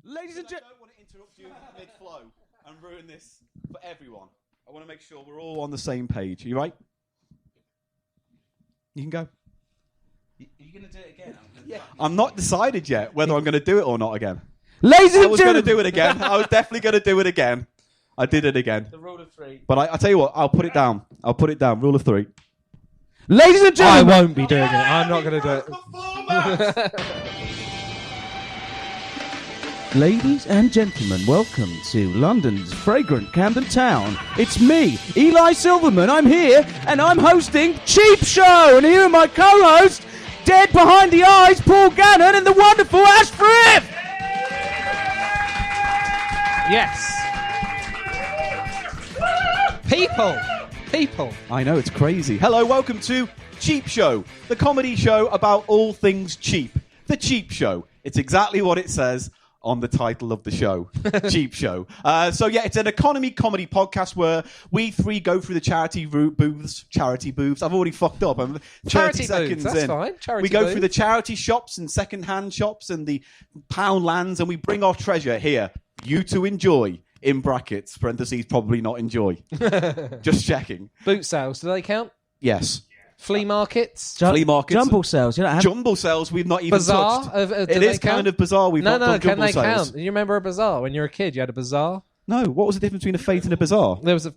Ladies and gentlemen, I don't want to interrupt you mid-flow and ruin this for everyone. I want to make sure we're all on the same page. Are you right? You can go. Are you going to do it again? Yeah. I'm not decided yet whether I'm going to do it or not again. Ladies and I was going to gentlemen, do it again. I was definitely going to do it again. I did it again. the rule of three. But I tell you what, I'll put it down. Rule of 3. Ladies and I gentlemen, won't be doing it. I'm not going to do it. Ladies and gentlemen, welcome to London's fragrant Camden Town. It's me, Eli Silverman. I'm here, and I'm hosting Cheap Show. And here are my co-hosts, dead behind the eyes, Paul Gannon, and the wonderful Ash Frith. Yes. People. I know, it's crazy. Hello, welcome to Cheap Show, the comedy show about all things cheap. The Cheap Show. It's exactly what it says on the title of the show. Cheap Show. So yeah, it's an economy comedy podcast where we three go through the charity booths. I've already fucked up. I'm 30 Charity seconds booths, that's in. fine. Charity we go booths. through the charity shops and second-hand shops and the pound lands, and we bring our treasure here. You to enjoy. In brackets, parentheses, probably not enjoy. Just checking. Boot sales, do they count? Yes. Flea markets? Flea markets. Jumble sales. You know, Jumble sales we've not even Bazaar? touched. Do It they is count? kind of bizarre. We've not done can jumble they sales. count? You remember a bazaar? When you were a kid, you had a bazaar? No, what was the difference between a fete and a bazaar? There was a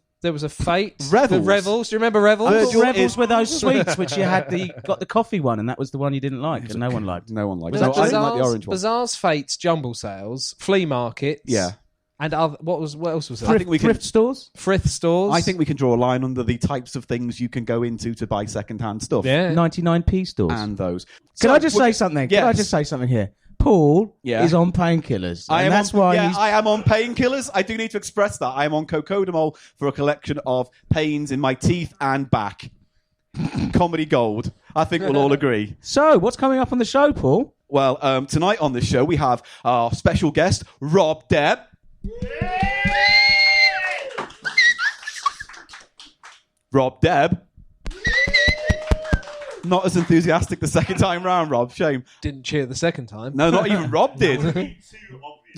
fete. Revels. The Revels. Do you remember Revels? Revels were those sweets which you had got the coffee one, and that was the one you didn't like, and no one liked. No one liked Was it. that I didn't like the orange one. Bazaars, fetes, jumble sales, flea markets. Yeah. And what else was there? I think we can. Thrift stores. Frith stores. I think we can draw a line under the types of things you can go into to buy second-hand stuff. Yeah. 99p stores. And those. Can So, I just say something? Yes. Can I just say something here? Paul Yeah. is on painkillers. I and am that's on, why yeah, he's... I am on painkillers. I do need to express that. I am on cocodamol for a collection of pains in my teeth and back. Comedy gold. I think we'll all agree. So, what's coming up on the show, Paul? Well, tonight on the show we have our special guest, Rob Deb. Rob Deb. Not as enthusiastic the second time round, Rob. Shame. Didn't cheer the second time. No, not even Rob did.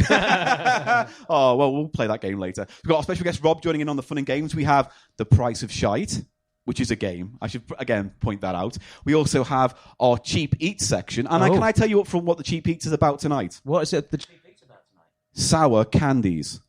Oh, well, we'll play that game later. We've got our special guest, Rob, joining in on the fun and games. We have the Price of Shite, which is a game. I should, again, point that out. We also have our Cheap Eats section. And can I tell you up front what the Cheap Eats is about tonight? What is it? The cheap eats about tonight? Sour candies.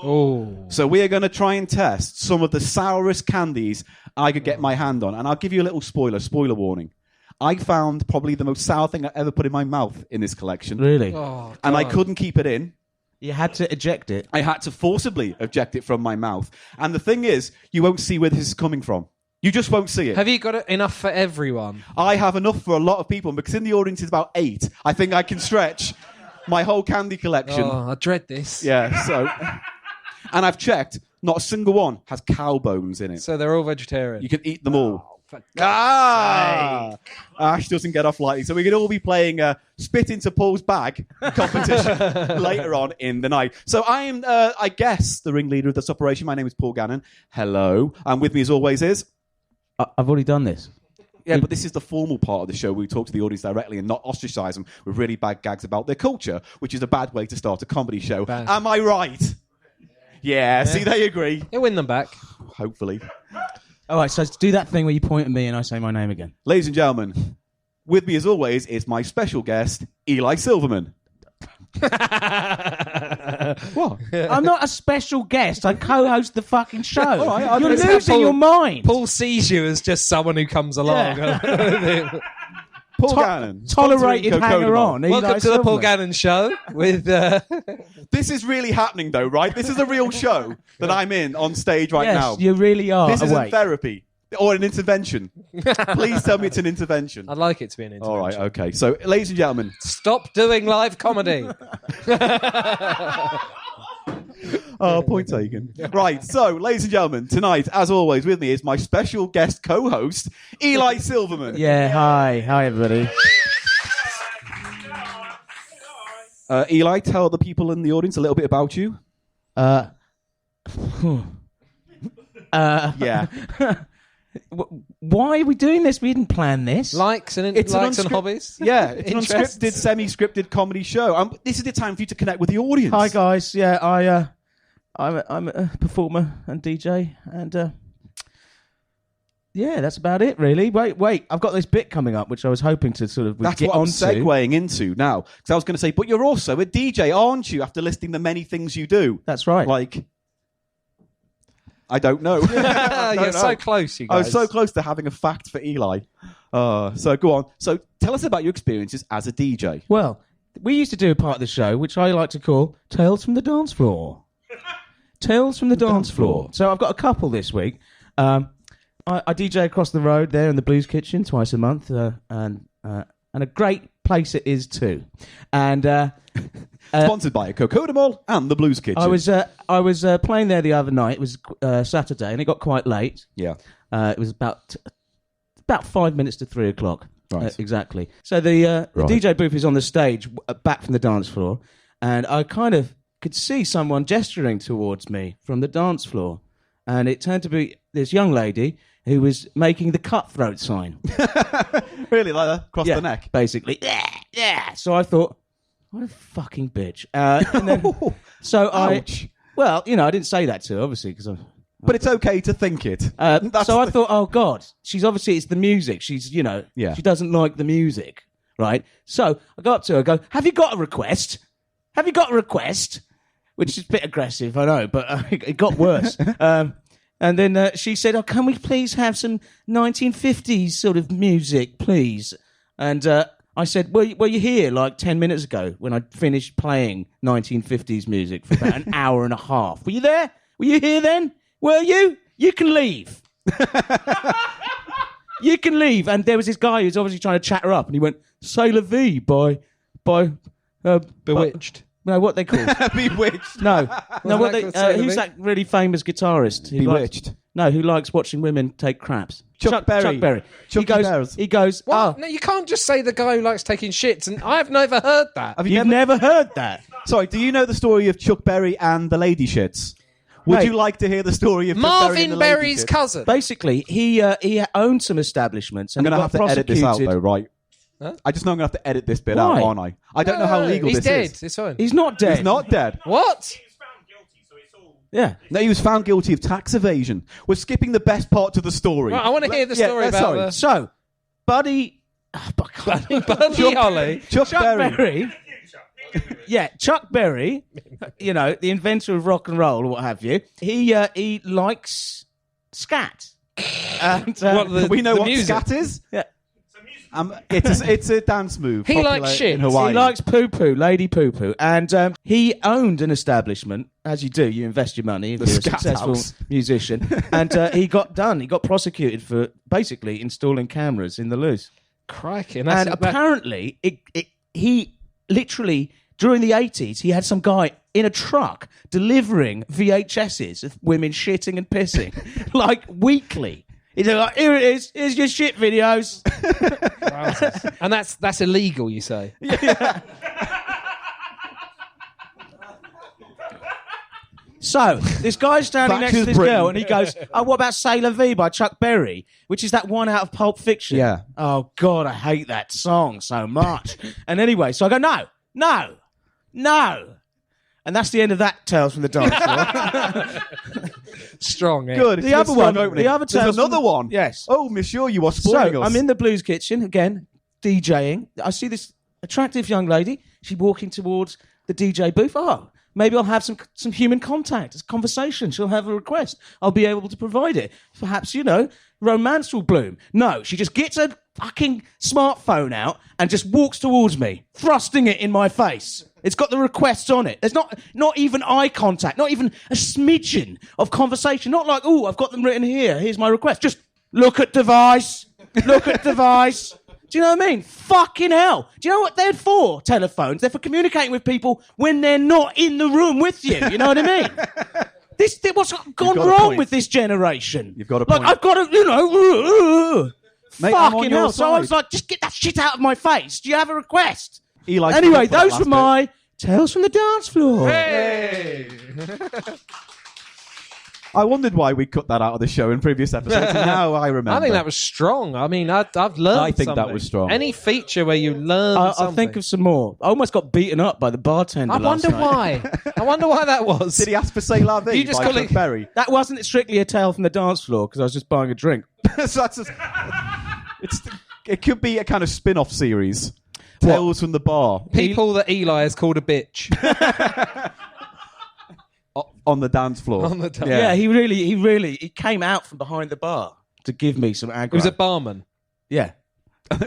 Oh. So we are going to try and test some of the sourest candies I could get my hand on. And I'll give you a little spoiler warning. I found probably the most sour thing I ever put in my mouth in this collection. Really? Oh, And I God. couldn't keep it in. You had to eject it. I had to forcibly eject it from my mouth. And the thing is, you won't see where this is coming from. You just won't see it. Have you got enough for everyone? I have enough for a lot of people. Because in the audience is about 8, I think I can stretch my whole candy collection. Oh, I dread this. Yeah, so... And I've checked, not a single one has cow bones in it. So they're all vegetarian. You can eat them all. For Ash doesn't get off lightly. So we could all be playing spit into Paul's bag competition later on in the night. So I am, I guess, the ringleader of this operation. My name is Paul Gannon. Hello. And with me as always is... I've already done this. Yeah, but this is the formal part of the show where we talk to the audience directly and not ostracize them with really bad gags about their culture, which is a bad way to start a comedy show. Bad. Am I right? Yeah, see, they agree. You'll win them back. Hopefully. All right, so do that thing where you point at me and I say my name again. Ladies and gentlemen, with me as always is my special guest, Eli Silverman. What? I'm not a special guest. I co-host the fucking show. All right, You're It's how losing Paul- your mind. Paul sees you as just someone who comes along. Paul Gannon. Tolerated sponsoring hanger-on. Cocodamol. Welcome to the Paul Gannon Show with... This is really happening, though, right? This is a real show that I'm in on stage right Yes, now. you really are. This isn't awake. therapy or an intervention. Please tell me it's an intervention. I'd like it to be an intervention. All right, okay. So, ladies and gentlemen, Stop doing live comedy. point taken. Right, so, ladies and gentlemen, tonight, as always, with me is my special guest co-host, Eli Silverman. Yeah, hi. Hi, everybody. Eli, tell the people in the audience a little bit about you. Yeah. Yeah. Why are we doing this? We didn't plan this. Likes and hobbies. Yeah, it's an Interests. unscripted, semi-scripted comedy show. This is the time for you to connect with the audience. Hi guys. Yeah, I'm a performer and DJ, and yeah, that's about it really. Wait, I've got this bit coming up which I was hoping to sort of That's get what I'm onto. segueing into now, because I was going to say, but you're also a DJ, aren't you? After listing the many things you do, That's right. like. I don't know. You're so close, you guys. I was so close to having a fact for Eli. So go on. So tell us about your experiences as a DJ. Well, we used to do a part of the show which I like to call Tales from the Dance Floor. Tales from the Dance Floor. So I've got a couple this week. I DJ across the road there in the Blues Kitchen twice a month, and a great place it is too. And Sponsored by Cocoa Mall and the Blues Kitchen. I was playing there the other night. It was Saturday, and it got quite late. Yeah. It was about 5 minutes to 3 o'clock. Right. Exactly. So the Right. DJ booth is on the stage, back from the dance floor, and I kind of could see someone gesturing towards me from the dance floor, and it turned to be this young lady who was making the cutthroat sign. Really, like that? Across the neck? Basically. Yeah. So I thought, what a fucking bitch. And then, so Ouch. I didn't say that to her, obviously, because But it's okay to think it. so I thought, oh God, it's the music. She's, Yeah. she doesn't like the music, right? So I go up to her, go, have you got a request? Have you got a request? Which is a bit aggressive, I know, but it got worse. And then she said, oh, can we please have some 1950s sort of music, please? And I said, were you here like 10 minutes ago when I finished playing 1950s music for about an hour and a half? Were you there? Were you here then? Were you? You can leave. You can leave. And there was this guy who's obviously trying to chat her up, and he went, C'est la vie by Bewitched. No, what they call Bewitched. No, what that called C'est la who's vie? that really famous guitarist? Bewitched. Who likes watching women take craps? Chuck Berry. Chuck Berry. Chucky Bears. He goes, What? oh, No, you can't just say the guy who likes taking shits, and I've never heard that. Have you've never heard that? Sorry, do you know the story of Chuck Berry and the Lady Shits? Would Mate. you like to hear the story of Chuck Berry and Marvin the Lady Berry's Shits? cousin. Basically, he owned some establishments, I'm and going to he have got to edit this out, prosecuted. though, right? Huh? I just know I'm going to have to edit this bit Why? out, aren't I? I don't know how legal he's this dead. is. It's fine. He's not dead. He's not dead. What? Yeah. No, he was found guilty of tax evasion. We're skipping the best part to the story. Right, I want to hear the story about sorry. the... So, Buddy Holly. Chuck Chuck Berry. Berry. Yeah, Chuck Berry, the inventor of rock and roll or what have you. He likes scat. And, We know the what music. scat is. yeah. It's a dance move. He popular likes shit. in Hawaii. He likes poo-poo, lady poo-poo. And he owned an establishment. As you do, you invest your money if The you're a Scat successful House. musician. And he got prosecuted for basically installing cameras in the loose. Crikey. And That, apparently, he literally, during the 80s, he had some guy in a truck delivering VHSs of women shitting and pissing, like weekly. He's like, here it is, here's your shit videos. and that's illegal, you say? So, this guy's standing next to this Britain. girl, and he goes, oh, what about C'est la Vie by Chuck Berry? Which is that one out of Pulp Fiction. Yeah. Oh, God, I hate that song so much. And anyway, so I go, no. And that's the end of that Tales from the Dance Floor. Strong, eh? Good. It's The a other strong one, opening. the other There's Tales another from- one. Yes. Oh, monsieur, you are spoiling So, us. I'm in the Blues Kitchen, again, DJing. I see this attractive young lady. She's walking towards the DJ booth. Oh, maybe I'll have some human contact, a conversation. She'll have a request. I'll be able to provide it. Perhaps, romance will bloom. No, she just gets her fucking smartphone out and just walks towards me, thrusting it in my face. It's got the requests on it. There's not even eye contact, not even a smidgen of conversation. Not like, oh, I've got them written here. Here's my request. Just look at device. Look at device. Do you know what I mean? Fucking hell. Do you know what they're for, telephones? They're for communicating with people when they're not in the room with you. You know what I mean? What's gone got a wrong point. with this generation? You've got a Like, point. I've got to, Mate, I'm on fucking your hell. So I side. was like, just get that shit out of my face. Do you have a request? Eli, Anyway, for that those last were bit. my Tales from the Dance Floor. Hey! I wondered why we cut that out of the show in previous episodes. And now I remember. I think that was strong. I mean, I've learned I think something. that was strong. Any feature where you learn something. I'll think of some more. I almost got beaten up by the bartender I last wonder night. why. I wonder why that was. Did he ask for C'est La Vie You just by call Chuck it- Berry? That wasn't strictly a tale from the dance floor because I was just buying a drink. So it could be a kind of spin-off series. Tales from the Bar. People that Eli has called a bitch. On the dance floor. On the dance- Yeah, he came out from behind the bar to give me some aggro. It was a barman. Yeah.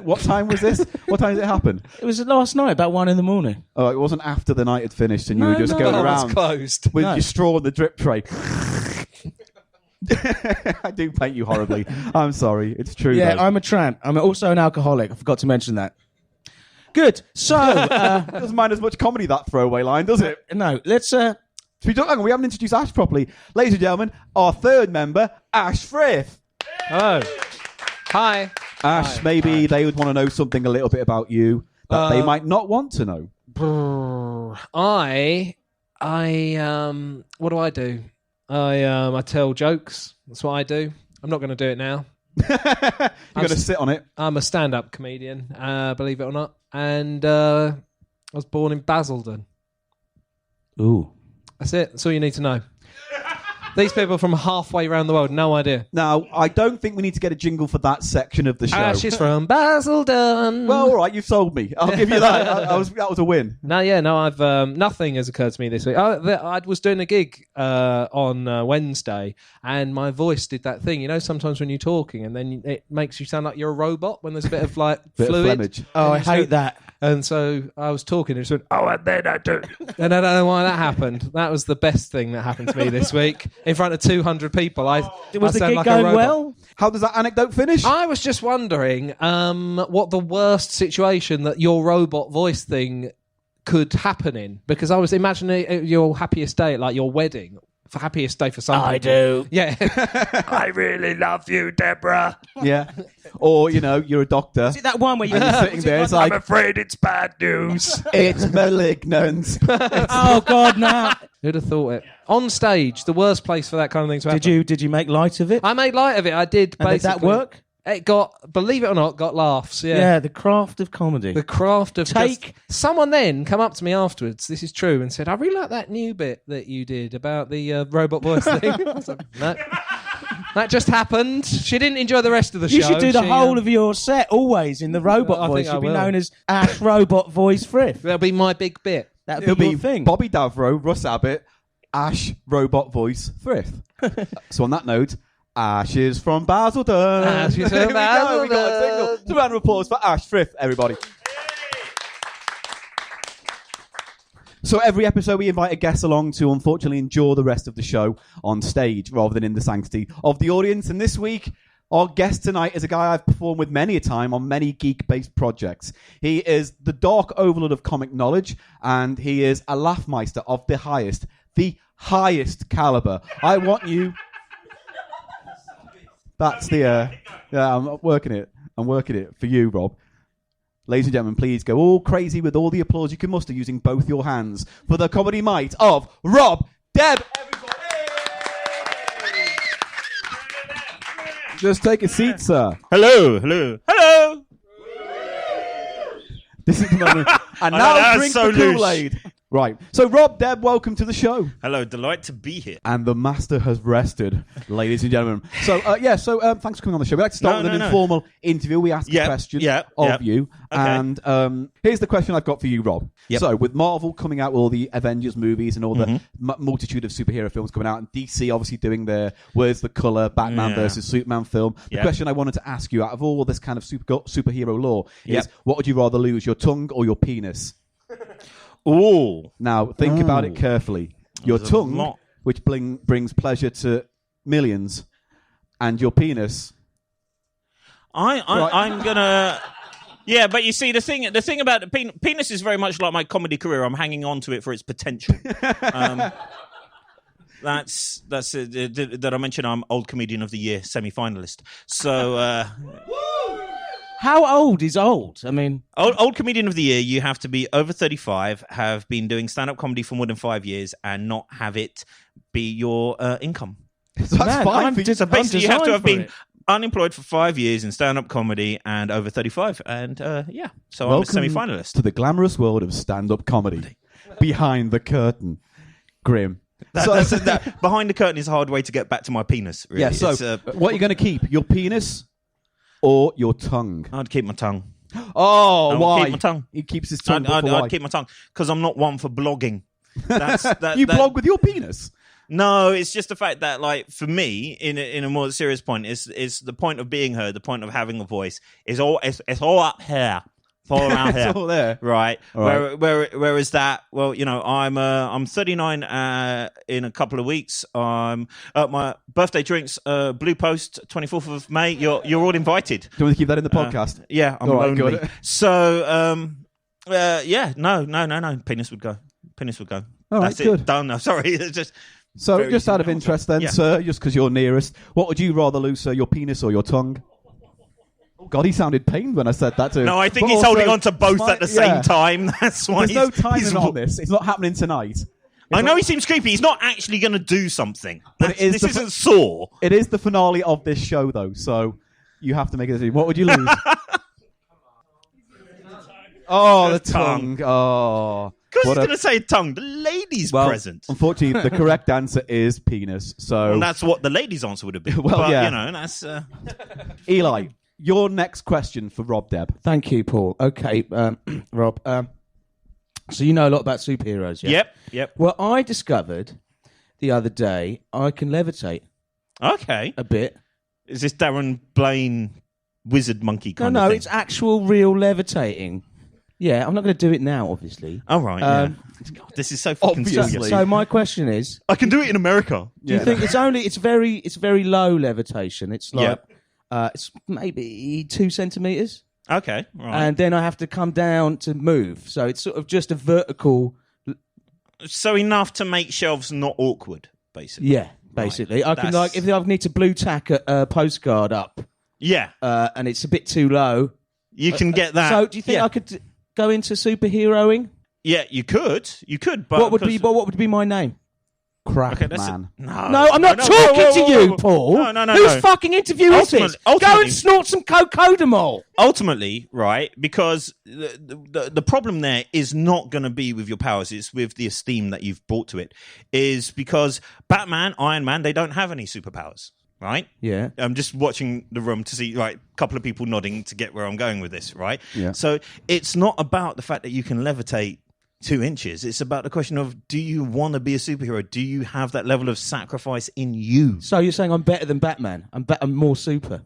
What time was this? What time did it happen? It was last night, about 1 a.m. Oh, it wasn't after the night had finished and you No, were just no. going Oh, it's around closed. with No. your straw in the drip tray. I do paint you horribly. I'm sorry. It's true. Yeah, though. I'm a tramp. I'm also an alcoholic. I forgot to mention that. Good. So, Doesn't mind as much comedy, that throwaway line, does it? no, let's... Hang on, we haven't introduced Ash properly. Ladies and gentlemen, our third member, Ash Frith. Hello. Hi. Ash, maybe they would want to know something a little bit about you that they might not want to know. What do I do? I tell jokes. That's what I do. I'm not going to do it now. You're going to sit on it. I'm a stand-up comedian, believe it or not. And I was born in Basildon. Ooh. That's it. That's all you need to know. These people from halfway around the world, no idea. Now, I don't think we need to get a jingle for that section of the show. She's from Basildon. Well, all right, you've sold me. I'll give you that. That was a win. I've nothing has occurred to me this week. I was doing a gig on Wednesday, and my voice did that thing. You know, sometimes when you're talking, and then it makes you sound like you're a robot when there's a bit of like Bit fluid. of phlegmage. Oh, I hate that. And so I was talking, and it went, oh, and then I do. And I don't know why that happened. That was the best thing that happened to me this week. In front of 200 people. I Was the sound gig like a going robot. well? How does that anecdote finish? I was just wondering what the worst situation that your robot voice thing could happen in. Because I was imagining your happiest day at like your wedding. For happiest day for some people. do. Yeah. I really love you, Deborah. Yeah. Or, you're a doctor. Is it that one where you're Sitting there, it's like, afraid it's bad news. it's malignant. Oh, God, no. Who'd have thought it? On stage, the worst place for that kind of thing to happen. Did you make light of it? I made light of it. I did, And basically. did that work? It got, believe it or not, got laughs. Yeah. Yeah, the craft of comedy. The craft of Take- someone then come up to me afterwards, this is true, and said, I really like that new bit that you did about the robot voice thing. I was like, no. That just happened. She didn't enjoy the rest of the show. You should do the whole of your set always in the robot I voice. think I You'd be will. known as Ash Robot Voice Frith. That'll be my big bit. That'd It'll be be your thing. Bobby Davro, Russ Abbott, Ash, robot voice, Frith. So on that note, Ash is from Basildon. Ash is from There we go. We got a Basildon. jingle. It's a round of applause for Ash Frith, everybody. So every episode we invite a guest along to unfortunately enjoy the rest of the show on stage rather than in the sanctity of the audience. And this week, our guest tonight is a guy I've performed with many a time on many geek-based projects. He is the dark overlord of comic knowledge, and he is a laughmeister of the highest caliber. I want you... That's the... yeah, I'm working it. I'm working it for you, Rob. Ladies and gentlemen, please go all crazy with all the applause you can muster using both your hands for the comedy might of Rob Deb. Just take a seat, sir. Hello. This is the moment. And I know, now that was drink so the loose. Kool-Aid. Right. So, Rob Deb, welcome to the show. Hello, delight to be here. And the master has rested, ladies and gentlemen. So, thanks for coming on the show. We like to start with an No. informal interview. We ask a question of you. Okay. And here's the question I've got for you, Rob. Yep. So, with Marvel coming out with all the Avengers movies and all the multitude of superhero films coming out, and DC obviously doing their Where's the Colour, Batman versus Superman film, the question I wanted to ask you, out of all this kind of superhero lore, is what would you rather lose, your tongue or your penis? Ooh. Now, think about it carefully. Your There's a tongue, lot. which brings pleasure to millions, and your penis. I'm gonna. Yeah, but you see, the thing about the penis is very much like my comedy career. I'm hanging on to it for its potential. That's did I mention I'm Old Comedian of the Year semi-finalist. So. How old is old? I mean... Old Comedian of the Year, you have to be over 35, have been doing stand-up comedy for more than 5 years, and not have it be your income. So that's fine. So basically, you have to have been it. unemployed for 5 years in stand-up comedy and over 35. And so I'm a semi-finalist. to the glamorous world of stand-up comedy. Behind the curtain. Grim. Behind the curtain is a hard way to get back to my penis. Really. Yeah, so what are you going to keep? Your penis or your tongue? I'd keep my tongue. Oh, why? Keep my tongue. He keeps his tongue. I'd keep my tongue because I'm not one for blogging. Blog with your penis? No, it's just the fact that, like, for me, in a more serious point, is the point of being heard, the point of having a voice, is all it's all up here. It's all around here. It's all there. Right. All right. Where is that? Well, I'm 39 in a couple of weeks. My birthday drinks, Blue Post, 24th of May. You're all invited. Do you want to keep that in the podcast? Yeah, I'm All right, lonely. good. So, no. Penis would go. All right, That's good. it. Done. No, sorry. It's just... So, Very just out of simple. interest then, Yeah. sir, just because you're nearest, what would you rather lose, sir, your penis or your tongue? Oh, God, he sounded pained when I said that to him. No, I think But he's also, holding on to both at the same yeah. time. That's why There's no he's timing on this. It's not happening tonight. I know he seems creepy. He's not actually going to do something. But This the isn't Saw. It is the finale of this show, though, so you have to make a decision. What would you lose? Oh, the tongue. Oh. Because he's What a- going to say tongue. The lady's Well, present. unfortunately, the correct answer is penis. So, And that's what the lady's answer would have been. Well, but, yeah. That's... Eli, your next question for Rob Deb. Thank you, Paul. Okay, Rob. So you know a lot about superheroes, yeah? Yep. Well, I discovered the other day I can levitate Okay. a bit. Is this Darren Blaine wizard monkey kind of No, thing? it's actual real levitating. Yeah, I'm not going to do it now, obviously. Oh, right, yeah. God, this is so fucking Obviously. serious. So my question is, I can do it in America. do you think it's very low levitation? It's like it's maybe 2 centimeters, Okay, right. and then I have to come down to move. So it's sort of just a vertical. So enough to make shelves not awkward, basically. Yeah, basically, I can That's- if I need to blue tack a postcard up, Yeah, and it's a bit too low. you can get that. So do you think yeah. I could go into superheroing? Yeah, you could. But What would be my name? Crap, Okay, that's man. No, No, I'm not talking whoa, to whoa, you, whoa. Paul. No. Whose fucking interview is this? Go Ultimately- and snort some cocodamol. Ultimately, right? Because the problem there is not going to be with your powers; it's with the esteem that you've brought to it. Is because Batman, Iron Man, they don't have any superpowers, right? Yeah. I'm just watching the room to see, right, a couple of people nodding to get where I'm going with this, right? Yeah. So it's not about the fact that you can levitate 2 inches. It's about the question of, do you want to be a superhero? Do you have that level of sacrifice in you? So you're saying I'm better than Batman? I'm more super.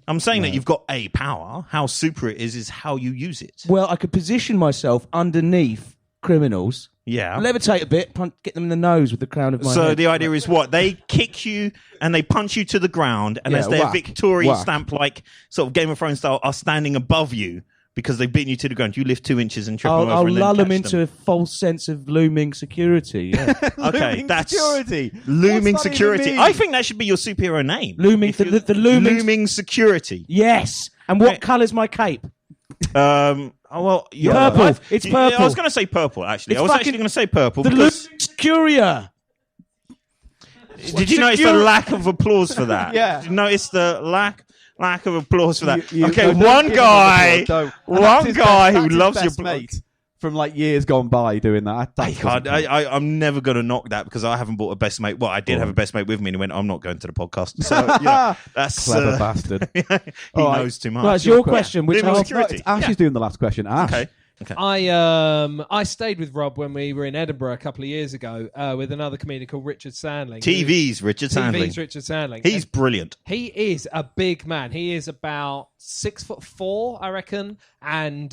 I'm saying that you've got a power. How super it is how you use it. Well, I could position myself underneath criminals, Yeah. levitate a bit, get them in the nose with the crown of my So head. the idea is what? They kick you and they punch you to the ground, and Yeah, as their whack, Victoria whack. stamp, like sort of Game of Thrones style, are standing above you because they've beaten you to the ground. You lift 2 inches and trip them over I'll and then lull them catch into a false sense of looming security. Yeah. Okay, Looming that's security. Looming What's that even security. mean? I think that should be your superhero name. Looming- If you- the looming- looming security. Yes. And what Okay. colour's my cape? Purple. It's purple. I was going to say purple. Actually, It's I was fucking- actually going to say purple The because looming securia. did you notice the lack of applause for that? Yeah. Did you notice the lack of applause for that? You- Okay, don't one give him guy, applause, don't. And one that's his guy best- who that's his loves your best blood. mate from like years gone by doing that. I can't. I'm never going to knock that because I haven't bought a best mate. Well, I did have a best mate with me, and he went, "I'm not going to the podcast." So yeah, that's Clever bastard. he All right. knows too much. Right, it's your question. Which Looming I'll- security. It's Ash is doing the last question. Ash. Okay. I stayed with Rob when we were in Edinburgh a couple of years ago with another comedian called Richard Sandling. TV's Richard Sandling. TV's Richard Sandling. He's brilliant. He is a big man. He is about 6'4", I reckon, and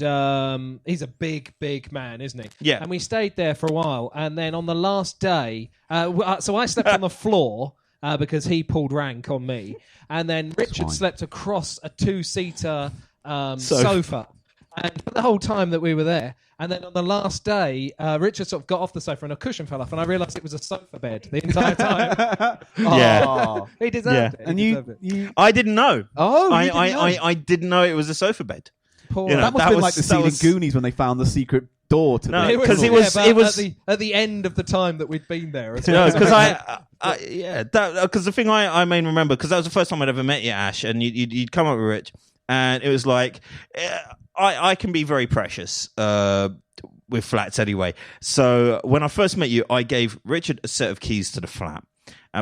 he's a big man, isn't he? Yeah. And we stayed there for a while, and then on the last day, so I slept on the floor because he pulled rank on me, and then Richard fine. slept across a 2-seater sofa. And for the whole time that we were there, and then on the last day, Richard sort of got off the sofa and a cushion fell off, and I realised it was a sofa bed the entire time. Yeah. He deserved it. And He you, deserved it. you I didn't know. Oh, you I didn't know? I didn't know it was a sofa bed. Poor You know, that must that have been was- like the that scene in was- Goonies when they found the secret door to No, the... because Yeah, it was but it was at the end of the time that we'd been there. as no, well. because because the thing I mainly remember, because that was the first time I'd ever met you, Ash, and you'd come up with Rich, and it was like I can be very precious with flats anyway. So when I first met you, I gave Richard a set of keys to the flat,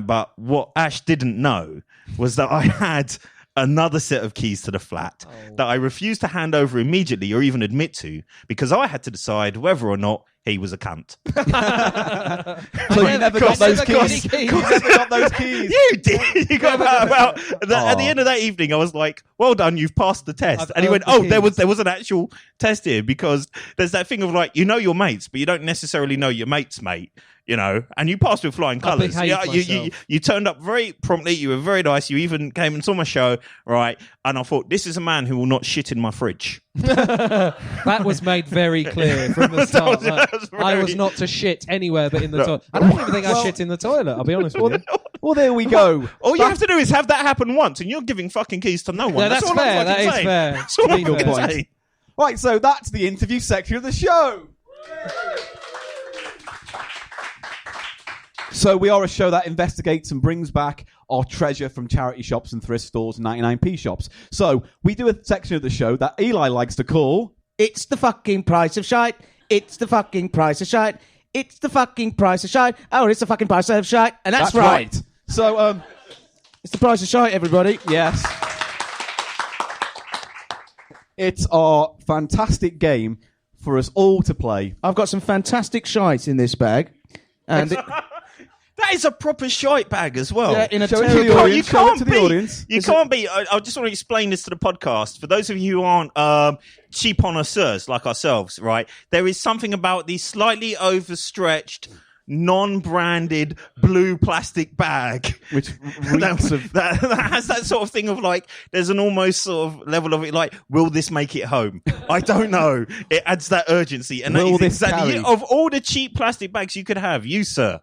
but what Ash didn't know was that I had another set of keys to the flat that I refused to hand over immediately or even admit to, because I had to decide whether or not he was a cunt. So you never got those keys? keys. You never got those keys? You did. You got at the end of that evening, I was like, "Well done, you've passed the test." I've And he went, earned the "Oh, keys." there was an actual test here, because there's that thing of like, you know your mates, but you don't necessarily know your mate's mate." You know, and you passed with flying colours. behaved You turned up very promptly. You were very nice. You even came and saw my show, right? And I thought, this is a man who will not shit in my fridge. That was made very clear from the start. That was I was very- not to shit anywhere but in the toilet. I don't even think I shit in the toilet, I'll be honest with you. Well, there we go. All you have to do is have that happen once, and you're giving fucking keys to no one. Yeah, that's all I'm fair. fucking That is saying. fair. That's all To I'm be fucking fair. saying. Right, so that's the interview section of the show. So we are a show that investigates and brings back our treasure from charity shops and thrift stores and 99p shops. So we do a section of the show that Eli likes to call... It's the fucking price of shite. It's the fucking price of shite. It's the fucking price of shite. Oh, it's the fucking price of shite. And that's right. So, It's the price of shite, everybody. yes. It's our fantastic game for us all to play. I've got some fantastic shite in this bag. And That is a proper shite bag as well. yeah, in a Show it to terrible... the audience. Show it to the audience. You can't be. I just want to explain this to the podcast. For those of you who aren't cheap connoisseurs like ourselves, right? There is something about the slightly overstretched, non-branded blue plastic bag, Which reeks of... that has that sort of thing of like, there's an almost sort of level of it like, will this make it home? I don't know. It adds that urgency, and that Will is this exactly carry? of all the cheap plastic bags you could have. You, sir,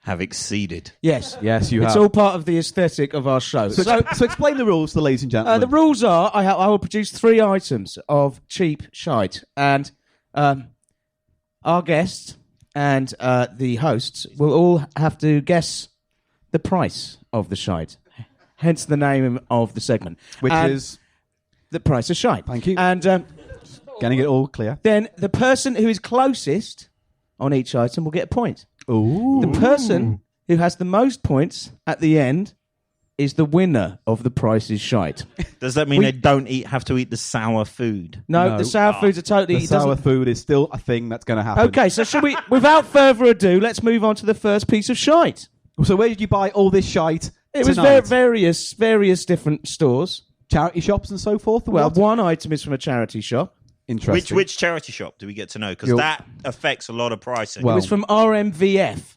have exceeded. Yes. Yes, you It's have. all part of the aesthetic of our show. So explain the rules to the ladies and gentlemen. The rules are I will produce 3 items of cheap shite, and our guests and the hosts will all have to guess the price of the shite. Hence the name of the segment, Which And is... the price of shite. Thank you. And Getting it all clear. then the person who is closest on each item will get a point. Ooh. The person who has the most points at the end is the winner of the price is shite. Does that mean they don't have to eat the sour food? No, No. the sour foods are totally... The it doesn't- sour food is still a thing that's going to happen. Okay, so should we, without further ado, let's move on to the first piece of shite. So where did you buy all this shite It was tonight? various different stores. Charity shops and so forth? Or Well, what? one item is from a charity shop. Interesting. Which charity shop do we get to know? Because You'll- that affects a lot of pricing. Well, It was from RMVF,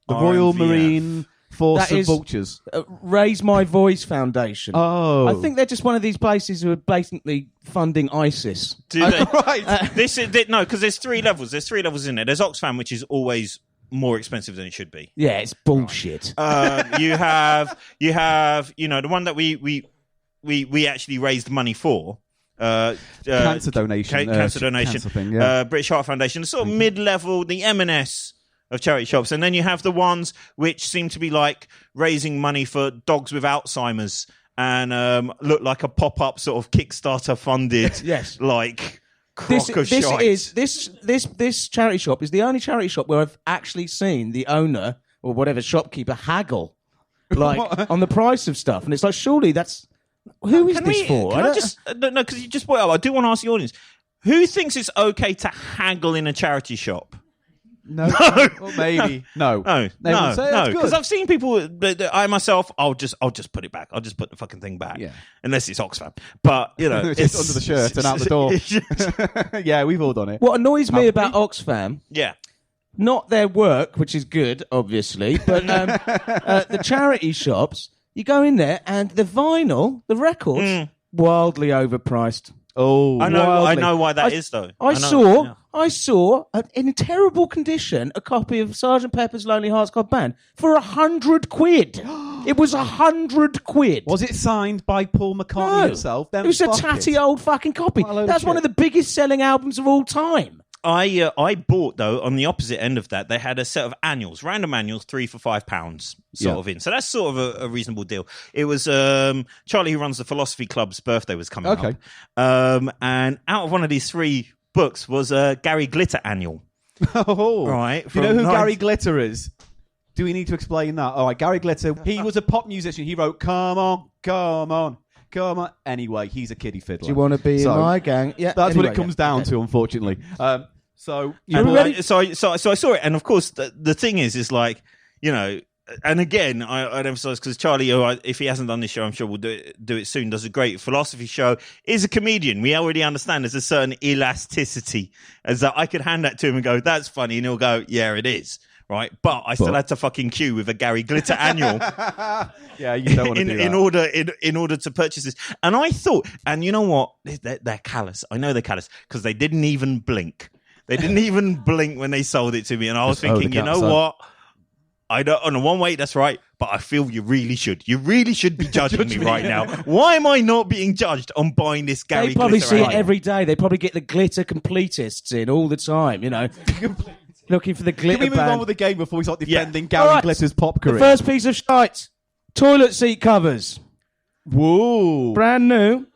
The Royal RMVF. Marine Force That of is- Vultures. Raise My Voice Foundation. Oh. I think they're just one of these places who are blatantly funding ISIS. Do they? Right. This is no, because there's 3 levels. There's 3 levels in there. There's Oxfam, which is always more expensive than it should be. Yeah, it's bullshit. You have, the one that we actually raised money for. Cancer donation. Cancer donation. Cancer thing, yeah. British Heart Foundation. The sort of mid-level, the M&S of charity shops. And then you have the ones which seem to be like raising money for dogs with Alzheimer's and look like a pop-up sort of Kickstarter funded Yes. like crock of shite. This charity shop is the only charity shop where I've actually seen the owner or whatever shopkeeper haggle like on the price of stuff, and it's like, surely that's who is this for? Can I just no, because you just brought it up. I do want to ask the audience: who thinks it's okay to haggle in a charity shop? No. Well, maybe. No. No, They would say that's good. because I've seen people. I myself, I'll just put it back. I'll just put the fucking thing back. Yeah. Unless it's Oxfam, but you know, It's under the shirt and out the door. Yeah, we've all done it. What annoys me about Oxfam, Yeah. not their work, which is good, obviously, but the charity shops, you go in there and the vinyl, the records, wildly overpriced. Oh. I know Wildly. why that is though. I know, saw in terrible condition a copy of Sgt. Pepper's Lonely Hearts Club Band for £100. It was £100. Was it signed by Paul McCartney No. himself? Then It was a fuck tatty it. old fucking copy. What a load of That's one shit. of the biggest selling albums of all time. I bought, though, on the opposite end of that, they had a set of annuals, random annuals, 3 for £5 sort of in. So that's sort of a reasonable deal. It was Charlie, who runs the Philosophy Club's birthday was coming up. And out of one of these 3 books was a Gary Glitter annual. Oh, right. Do you know who Gary Glitter is? Do we need to explain that? All right, Gary Glitter, he was a pop musician. He wrote, come on, come on. Come on. Anyway, he's a kiddie fiddler. Do you want to be in my gang? Yeah, that's what it comes down to, unfortunately. So I saw it, and of course the thing is like, you know, and again I'd emphasize, because Charlie, if he hasn't done this show, I'm sure we'll do it soon, does a great philosophy show, is a comedian. We already understand there's a certain elasticity, as that I could hand that to him and go, that's funny, and he'll go, yeah, it is. Right, but I still had to fucking queue with a Gary Glitter annual. Yeah, you don't want to do that. in order to purchase this. And I thought, and you know what? They're callous. I know they're callous because they didn't even blink. They didn't even blink when they sold it to me. And I was thinking, you know what? I don't. On one way, that's right. But I feel you really should. You really should be judging me right now. Why am I not being judged on buying this Gary Glitter? They probably see annual? it every day. They probably get the glitter completists in all the time. You know. Looking for the glitter. Can we move on with the game before we start defending Gary Glitter's pop career? The first piece of shite. Toilet seat covers. Whoa. Brand new.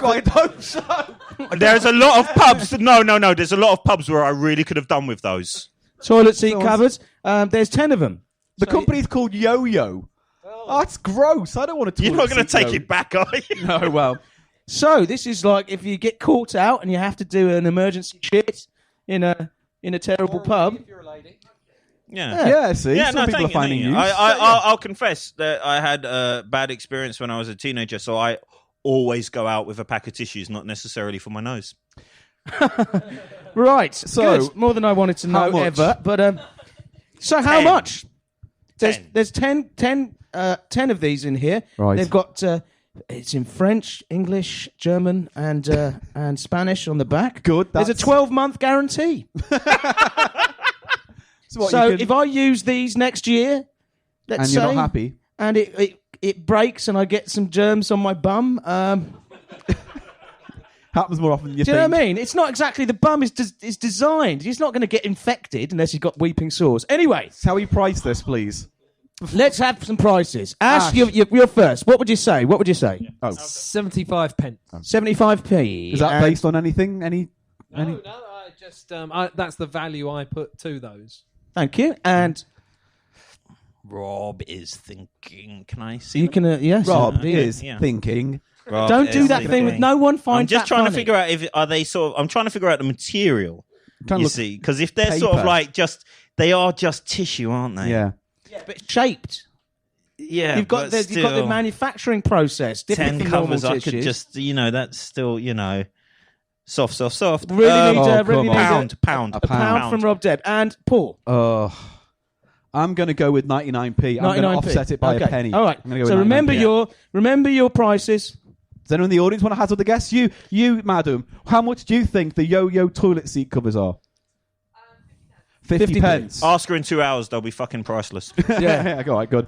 I hope so. There's a lot of pubs. No. There's a lot of pubs where I really could have done with those. Toilet seat covers. There's 10 of them. The company's called Yo-Yo. Oh, that's gross. I don't want to. You're not going to take it back, are you? No, well. So this is like if you get caught out and you have to do an emergency shit in a terrible pub. If you're a lady. Yeah, see? Some people are finding use. I'll confess that I had a bad experience when I was a teenager, so I always go out with a pack of tissues, not necessarily for my nose. Right. So, good. More than I wanted to know ever. But so how much? There's 10 of these in here. Right. They've got it's in French, English, German, and Spanish on the back. Good. There's a 12-month guarantee. So if I use these next year, let's and say, you're not happy, and it breaks and I get some germs on my bum. Happens more often than you Do think. you know what I mean? It's not exactly the bum is designed. He's not going to get infected unless he's got weeping sores. Anyway, How we price this, please? let's have some prices. Ash, you're first. What would you say? Oh, 75 pence. 75p. is that based on anything? No, I just that's the value I put to those. Thank you. And Rob is thinking. Can I see? you can, yes. Rob yeah. is thinking. Rob Don't is do that thing with no one finds I'm just that trying to funny. figure out if are they sort of. I'm trying to figure out the material. Trying to You look see, because if they're sort of paper. like they are just tissue, aren't they? Yeah. Yeah, but shaped. Yeah. You've got but the manufacturing process. Different 10 from normal covers. I could tissues. just, that's still, soft. Really need pound. a pound from Rob Deb and Paul. I'm going to go with 99p. I'm going to offset it by a penny. All right. I'm gonna go So with 99p. remember your prices. Does anyone in the audience want to hazard the guess? You, madam, how much do you think the Yo-Yo toilet seat covers are? 50 pence. Ask her in 2 hours; they'll be fucking priceless. Yeah. All right, good.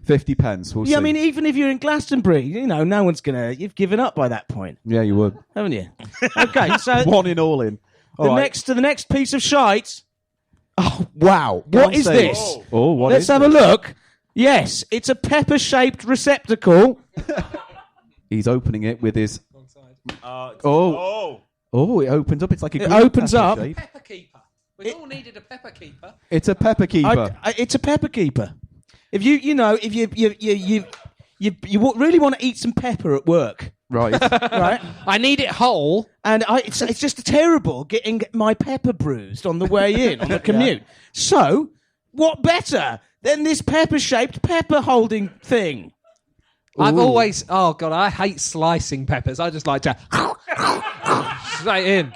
50 pence. We'll see. I mean, even if you're in Glastonbury, no one's you've given up by that point, Yeah, you would. haven't you? Okay, so One in, all in. the next piece of shite. Oh wow! What is say. this? Oh, what Let's is have this? a look. Yes, it's a pepper-shaped receptacle. He's opening it with his... Oh. Oh, it opens up. It's like a It green opens pepper up. shape. Pepper keeper. We all needed a pepper keeper. It's a pepper keeper. It's a pepper keeper. If you really want to eat some pepper at work, Right. right? I need it whole. And it's just terrible getting my pepper bruised on the way in on the commute. So, what better than this pepper-shaped pepper-holding thing? I've always... Oh, God, I hate slicing peppers. I just like to... straight in.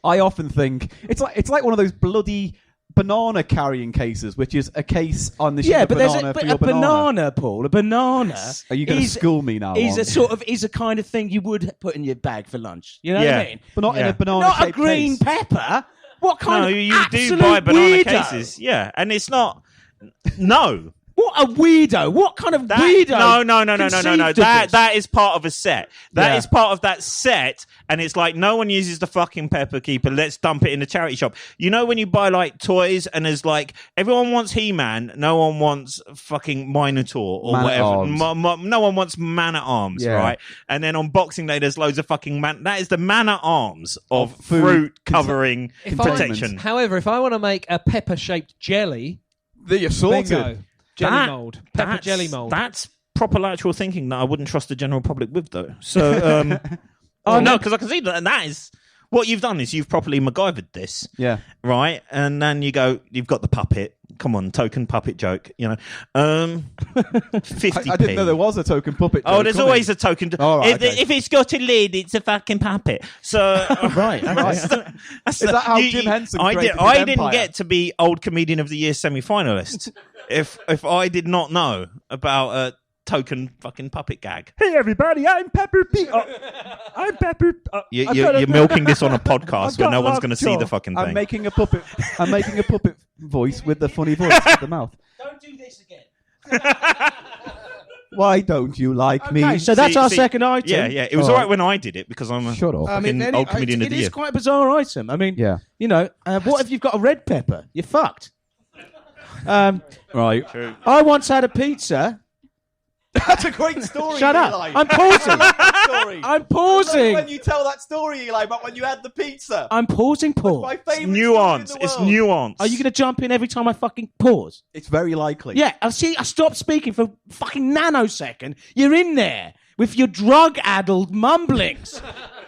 I often think it's like one of those bloody banana carrying cases, which is a case on the sheet of banana for your banana, Paul. A banana. Are you going to school me now? Is a kind of thing you would put in your bag for lunch. You know what I mean? But not in a banana Not a green pepper. What kind No, of you absolute do buy banana weirdo? cases. Yeah, and it's not... No. What a weirdo! What kind of weirdo? No. That is part of a set. That is part of that set, and it's like no one uses the fucking pepper keeper. Let's dump it in the charity shop. You know when you buy like toys and there's like everyone wants He-Man, no one wants fucking Minotaur or whatever. No one wants Man-at-Arms, right? And then on Boxing Day there's loads of fucking That is the Man-at-Arms of fruit covering protection. However, if I want to make a pepper-shaped jelly, that you're sorted. Bingo. Jelly mold. Pepper jelly mold. That's proper lateral thinking that I wouldn't trust the general public with, though. So, no, because I can see that is what you've done is you've properly MacGyvered this. Yeah. Right? And then you've got the puppet. Come on, token puppet joke, 50p. I didn't know there was a token puppet joke. Oh, there's always a token. Right, if it's got a lid, it's a fucking puppet. So right. Is that how Jim Henson created I his didn't empire? get to be Old Comedian of the Year semi-finalist if I did not know about a token fucking puppet gag. Hey everybody, I'm Pepper P. I'm Pepper. You're milking this on a podcast where no one's going to see the fucking thing. I'm making a puppet voice with the funny voice with the mouth. Don't do this again. Why don't you like me? Okay, so that's our second item. Yeah. It was all right when I did it because I'm a fucking Old Comedian of the It Year. is quite a bizarre item. I mean, what if you've got a red pepper? You're fucked. Right. True. I once had a pizza. That's a great story. Shut up. Eli. I'm pausing. Story. I'm pausing. When you tell that story, Eli, about when you had the pizza. I'm pausing, Paul. My favourite Nuance. story in the It's world. nuance. Are you going to jump in every time I fucking pause? It's very likely. Yeah, I stopped speaking for a fucking nanosecond. You're in there with your drug-addled mumblings.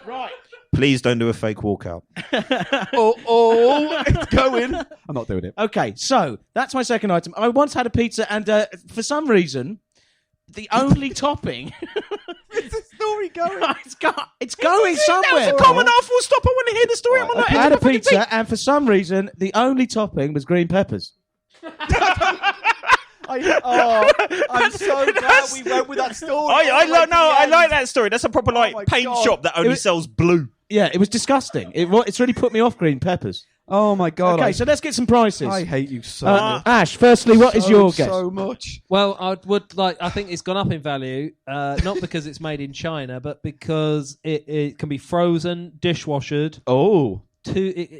Right. Please don't do a fake walkout. It's going. I'm not doing it. Okay, so that's my second item. I once had a pizza, and for some reason, the only topping. Where's the story going? it's going somewhere. That was a common full stop. I want to hear the story. I'm on I that had a pizza, and for some reason, the only topping was green peppers. I'm so glad we went with that story. I like that story. That's a proper my paint God. shop that only sells blue. Yeah, it was disgusting. It's really put me off green peppers. Oh my God. Okay, so let's get some prices. I hate you so much. Ash, firstly, what is your guess? So much. Well, I think it's gone up in value, not because it's made in China, but because it can be frozen, dishwashered. Oh.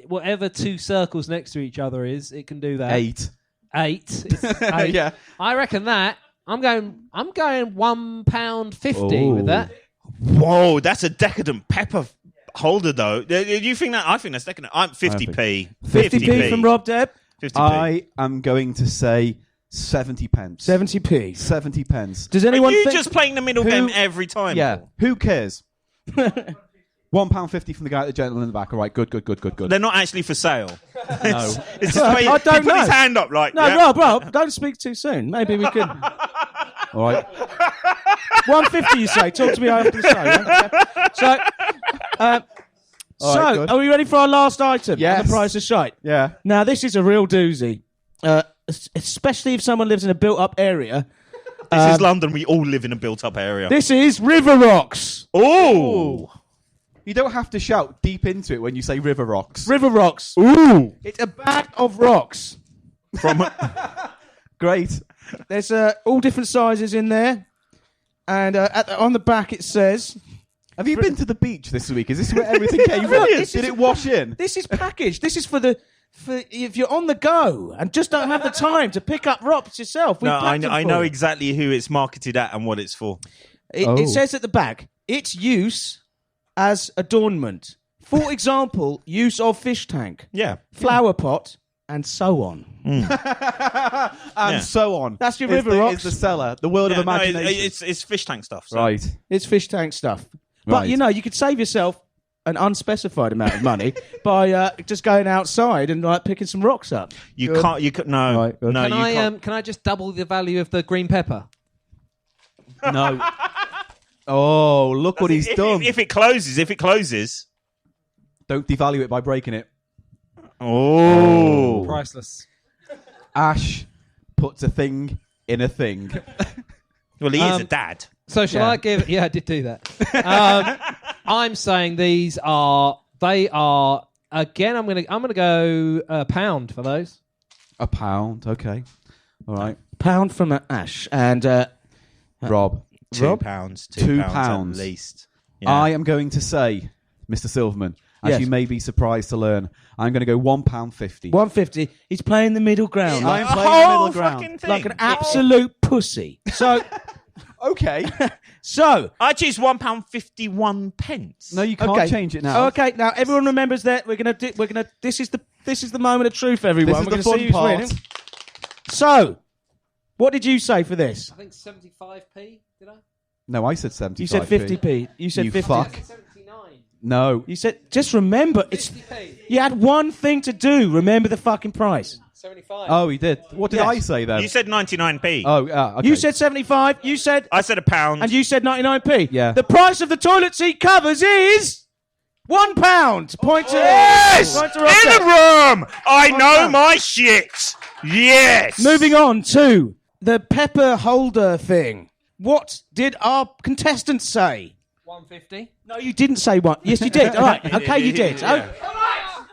Whatever two circles next to each other is, it can do that. 8. It's 8. Yeah. I reckon that. I'm going £1.50 with that. Whoa, that's a decadent pepper holder, though. Do you think that? I think that's decadent. I'm 50p. 50p from Rob Deb. 50p. I am going to say 70 pence. 70p. 70 pence. Does Are anyone you think... just playing the middle game every time? Yeah. Who cares? £1.50 from the guy at the gentleman in the back. All right, good. They're not actually for sale. No. It's just I don't he put know. his hand up like, No, yeah. Rob, don't speak too soon. Maybe we could... All right. 150, you say. Talk to me after the show. Yeah? All right, good. Are we ready for our last item? Yes. On the Price of Shite. Yeah. Now, this is a real doozy, especially if someone lives in a built-up area. This is London. We all live in a built-up area. This is River Rocks. Oh! You don't have to shout deep into it when you say River Rocks. River Rocks. Ooh! It's a bag of rocks. From Great. There's all different sizes in there. And on the back it says... Have you been to the beach this week? Is this where everything came from? Did it wash in? This is packaged. This is for if you're on the go and just don't have the time to pick up rocks yourself. No, I know exactly who it's marketed at and what it's for. It says at the back, its use as adornment. For example, use of fish tank, Yeah. flower pot, and so on. And so on. That's your Is River the- Rocks. Is the cellar. The world of imagination. It's fish tank stuff. So. Right. It's fish tank stuff. But, Right. you could save yourself an unspecified amount of money by just going outside and picking some rocks up. You can't. You could no. Right, good. No. Can You I can't. can I just double the value of the green pepper? No. Oh, look what he's done. If it closes. Don't devalue it by breaking it. Oh. Priceless. Ash puts a thing in a thing. Well, he is a dad. So shall Yeah. I give? Yeah, I did do that. I'm saying they are again. I'm gonna go £1 for those. £1, okay. All right. Pound from Ash. And Rob. £2. £2 at least. Yeah. I am going to say, Mr. Silverman, as Yes. you may be surprised to learn, I'm going to go £1.50. 150. He's playing the middle ground. I'm like, playing the middle ground. fucking thing. like an absolute pussy. So, Okay. so I choose £1.51 pence. No, you can't change it now. Okay, now everyone remembers that we're gonna. This is the moment of truth, everyone. This is We're the gonna fun see who's winning. So, what did you say for this? I think 75p, did I? No, I said 75p. You said 50p. You said You 50. fuck. 79. No. You said just remember. It's 50p. you had one thing to do. Remember the fucking price. 75. Oh, he did. What did Yes. I say then? You said 99p. Oh, okay. You said 75. You said I said £1. and you said 99p. Yeah. The price of the toilet seat covers is £1. Point to Yes! Point to In Rob the Deb. room! I know £1. my shit! Yes! Moving on to the pepper holder thing. What did our contestants say? 150. No, you didn't say one. Yes, you did. All right. Okay, you did. Yeah.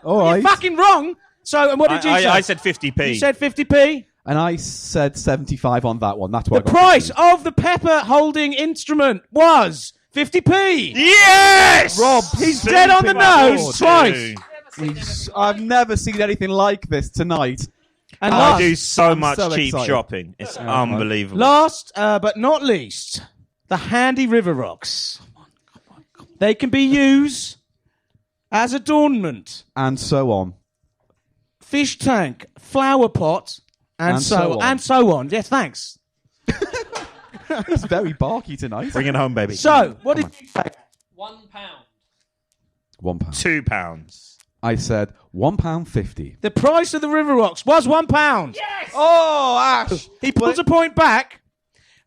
All You're right. fucking wrong. So, and what did you say? I said 50p. You said 50p. And I said 75 on that one. That's why The price of the pepper holding instrument was 50p. Yes! Rob, he's dead on the nose twice. I've never seen anything like this tonight. And I last, do so I'm much so cheap excited. shopping. It's unbelievable. last but not least, the handy river rocks. They can be used as adornment. And so on. Fish tank, flower pot, and so on. And so on. Yes, thanks. He's very barky tonight. Bring it home, baby. So, what did you say? £1. £1. £2. I said £1.50. The price of the river rocks was £1. Yes! Oh, Ash! He pulls a point back.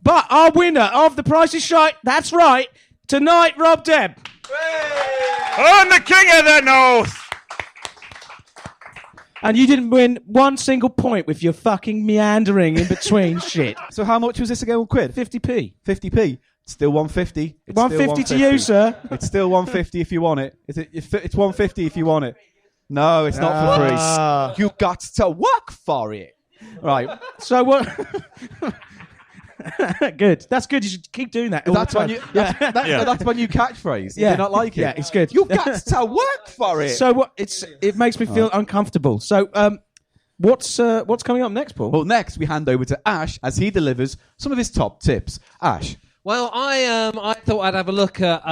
But our winner of the Price of Shite, that's right, tonight, Rob Deb. I'm the king of the north! And you didn't win one single point with your fucking meandering in between shit. So how much was this again? £1? 50p. 50p. It's still 150. It's 150 still to you, sir. It's still 150 if you want it. It's 150 if you want it. No, it's not for free. You got to work for it. Right. So what? Good. That's good. You should keep doing that. all That's the my time. new. That's my new catchphrase. Yeah. You do not like it. Yeah, it's good. You got to work for it. So what? It makes me feel uncomfortable. So what's coming up next, Paul? Well, next we hand over to Ash as he delivers some of his top tips. Ash. Well, I thought I'd have a look at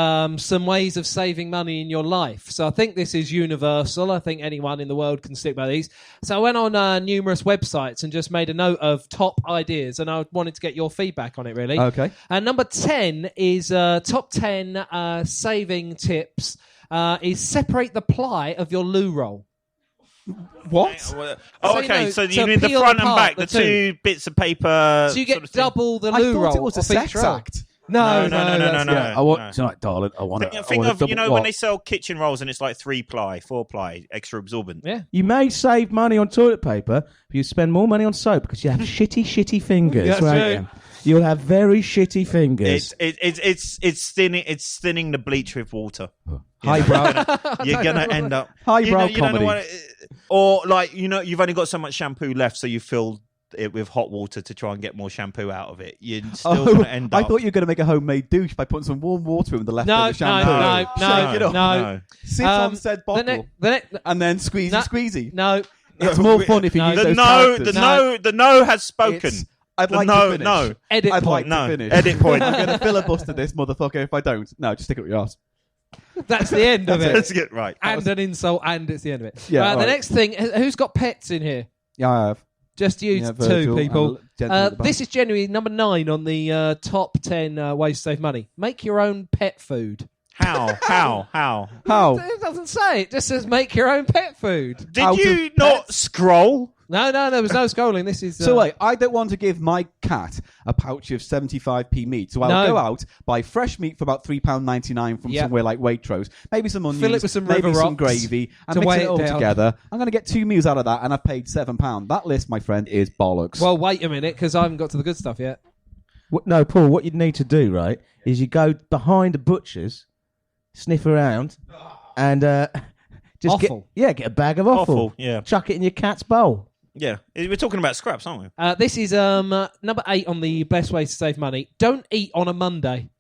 some ways of saving money in your life. So I think this is universal. I think anyone in the world can stick by these. So I went on numerous websites and just made a note of top ideas, and I wanted to get your feedback on it, really. Okay. And number 10 is top 10 saving tips is separate the ply of your loo roll. What? Oh, you okay. know, So you to mean the peel front and apart back, the the two bits of paper? So you get sort of thing? double the I loo thought roll it was a off each sex roll. act. No. I want tonight, darling. I want to. Think of, when they sell kitchen rolls and it's like 3-ply, 4-ply, extra absorbent. Yeah. You may save money on toilet paper, but you spend more money on soap because you have shitty fingers. That's won't right. you? You'll have very shitty fingers. It's thinning the bleach with water. Highbrow. You're gonna end up Highbrow you don't know comedy. or like you've only got so much shampoo left, so you fill it with hot water to try and get more shampoo out of it. You're still going to end up. I thought you were going to make a homemade douche by putting some warm water in the leftover No. shampoo. Shake it up. No. Sit on said bottle and then squeezy. No. It's more fun if you use those characters. the no has spoken. I'd The like no, to finish. no. Edit I'd point. like to finish. Edit point. I'm going to filibuster this motherfucker if I don't. No, just stick it with your ass. That's the end of it. Let's get right. And an insult, and it's the end of it. Yeah, The right. next thing, who's got pets in here? Yeah, I have. Just you Yeah, two Virgil people. and gentleman at the back. This is genuinely number 9 on the top 10 ways to save money. Make your own pet food. How? How? It doesn't say. It just says make your own pet food. Did Out you of not pets? scroll? No, there was no scrolling. This is... So wait, I don't want to give my cat a pouch of 75p meat, so I'll No. go out, buy fresh meat for about £3.99 from Yep. somewhere like Waitrose, maybe some onions, Fill it with some maybe River some Rocks gravy, and to mix weigh it it all down. together. I'm going to get 2 meals out of that, and I've paid £7. That list, my friend, is bollocks. Well, wait a minute, because I haven't got to the good stuff yet. No, Paul, what you'd need to do, right, is you go behind the butcher's, sniff around, and just Offal. get a bag of offal. Offal, yeah. Chuck it in your cat's bowl. Yeah, we're talking about scraps, aren't we? This is number 8 on the best ways to save money. Don't eat on a Monday.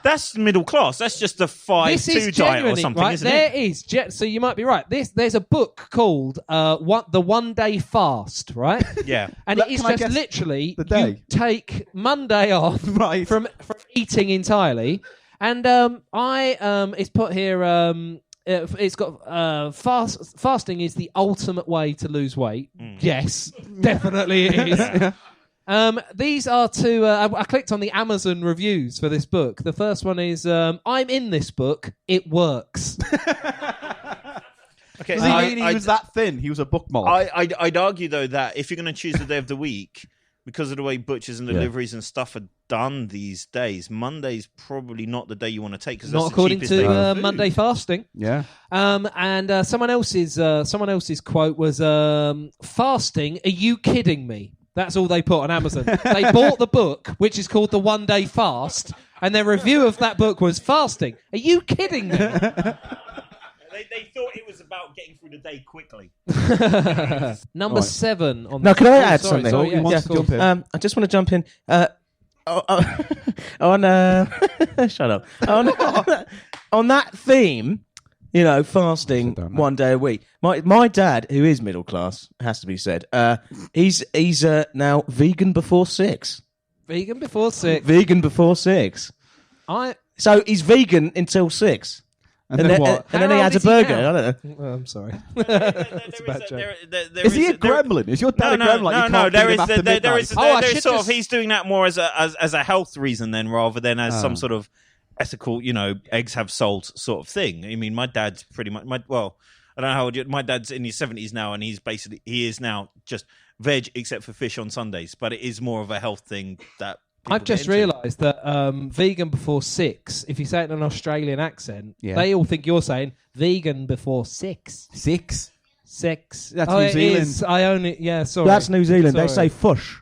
That's middle class. That's just a 5-2 diet or something, right? isn't There it? is. So you might be right. There's a book called The One Day Fast, right? Yeah. And it is Can I just guess literally the day? you take Monday off Right. from eating entirely. And it's put here. It's got fasting is the ultimate way to lose weight. Yes, definitely it is. These are two. I clicked on the Amazon reviews for this book. The first one is, I'm in this book. It works. Okay. Does he mean he was that thin? He was a bookmark. I'd argue, though, that if you're going to choose the day of the week, because of the way butchers and deliveries and stuff are done these days, Monday's probably not the day you want to take. Cause Not that's according the cheapest day to for food. Monday fasting. Yeah. And someone else's quote was, fasting, are you kidding me? That's all they put on Amazon. They bought the book, which is called The One Day Fast, and their review of that book was fasting. Are you kidding me? They thought it was about getting through the day quickly. Number 7 on. No, can I add sorry, something? Sorry, He wants to jump in. I just want to jump in. Shut up. On that theme, fasting one day a week. My dad, who is middle class, has to be said. He's now vegan before 6. Vegan before 6. Vegan before 6. So he's vegan until 6. And then what? And then he How has old a is he burger. now? I don't know. I'm sorry. That's a bad joke. Is he a gremlin? Is your dad a gremlin? No. There is. He's doing that more as a health reason then, rather than as some sort of ethical, eggs have salt sort of thing. I mean, my dad's pretty much I don't know how old my dad's in his 70s now, and he is now just veg except for fish on Sundays. But it is more of a health thing that. I've just realised that vegan before 6, if you say it in an Australian accent, they all think you're saying vegan before 6. 6? 6. That's New Zealand. Sorry. That's New Zealand. They say fush.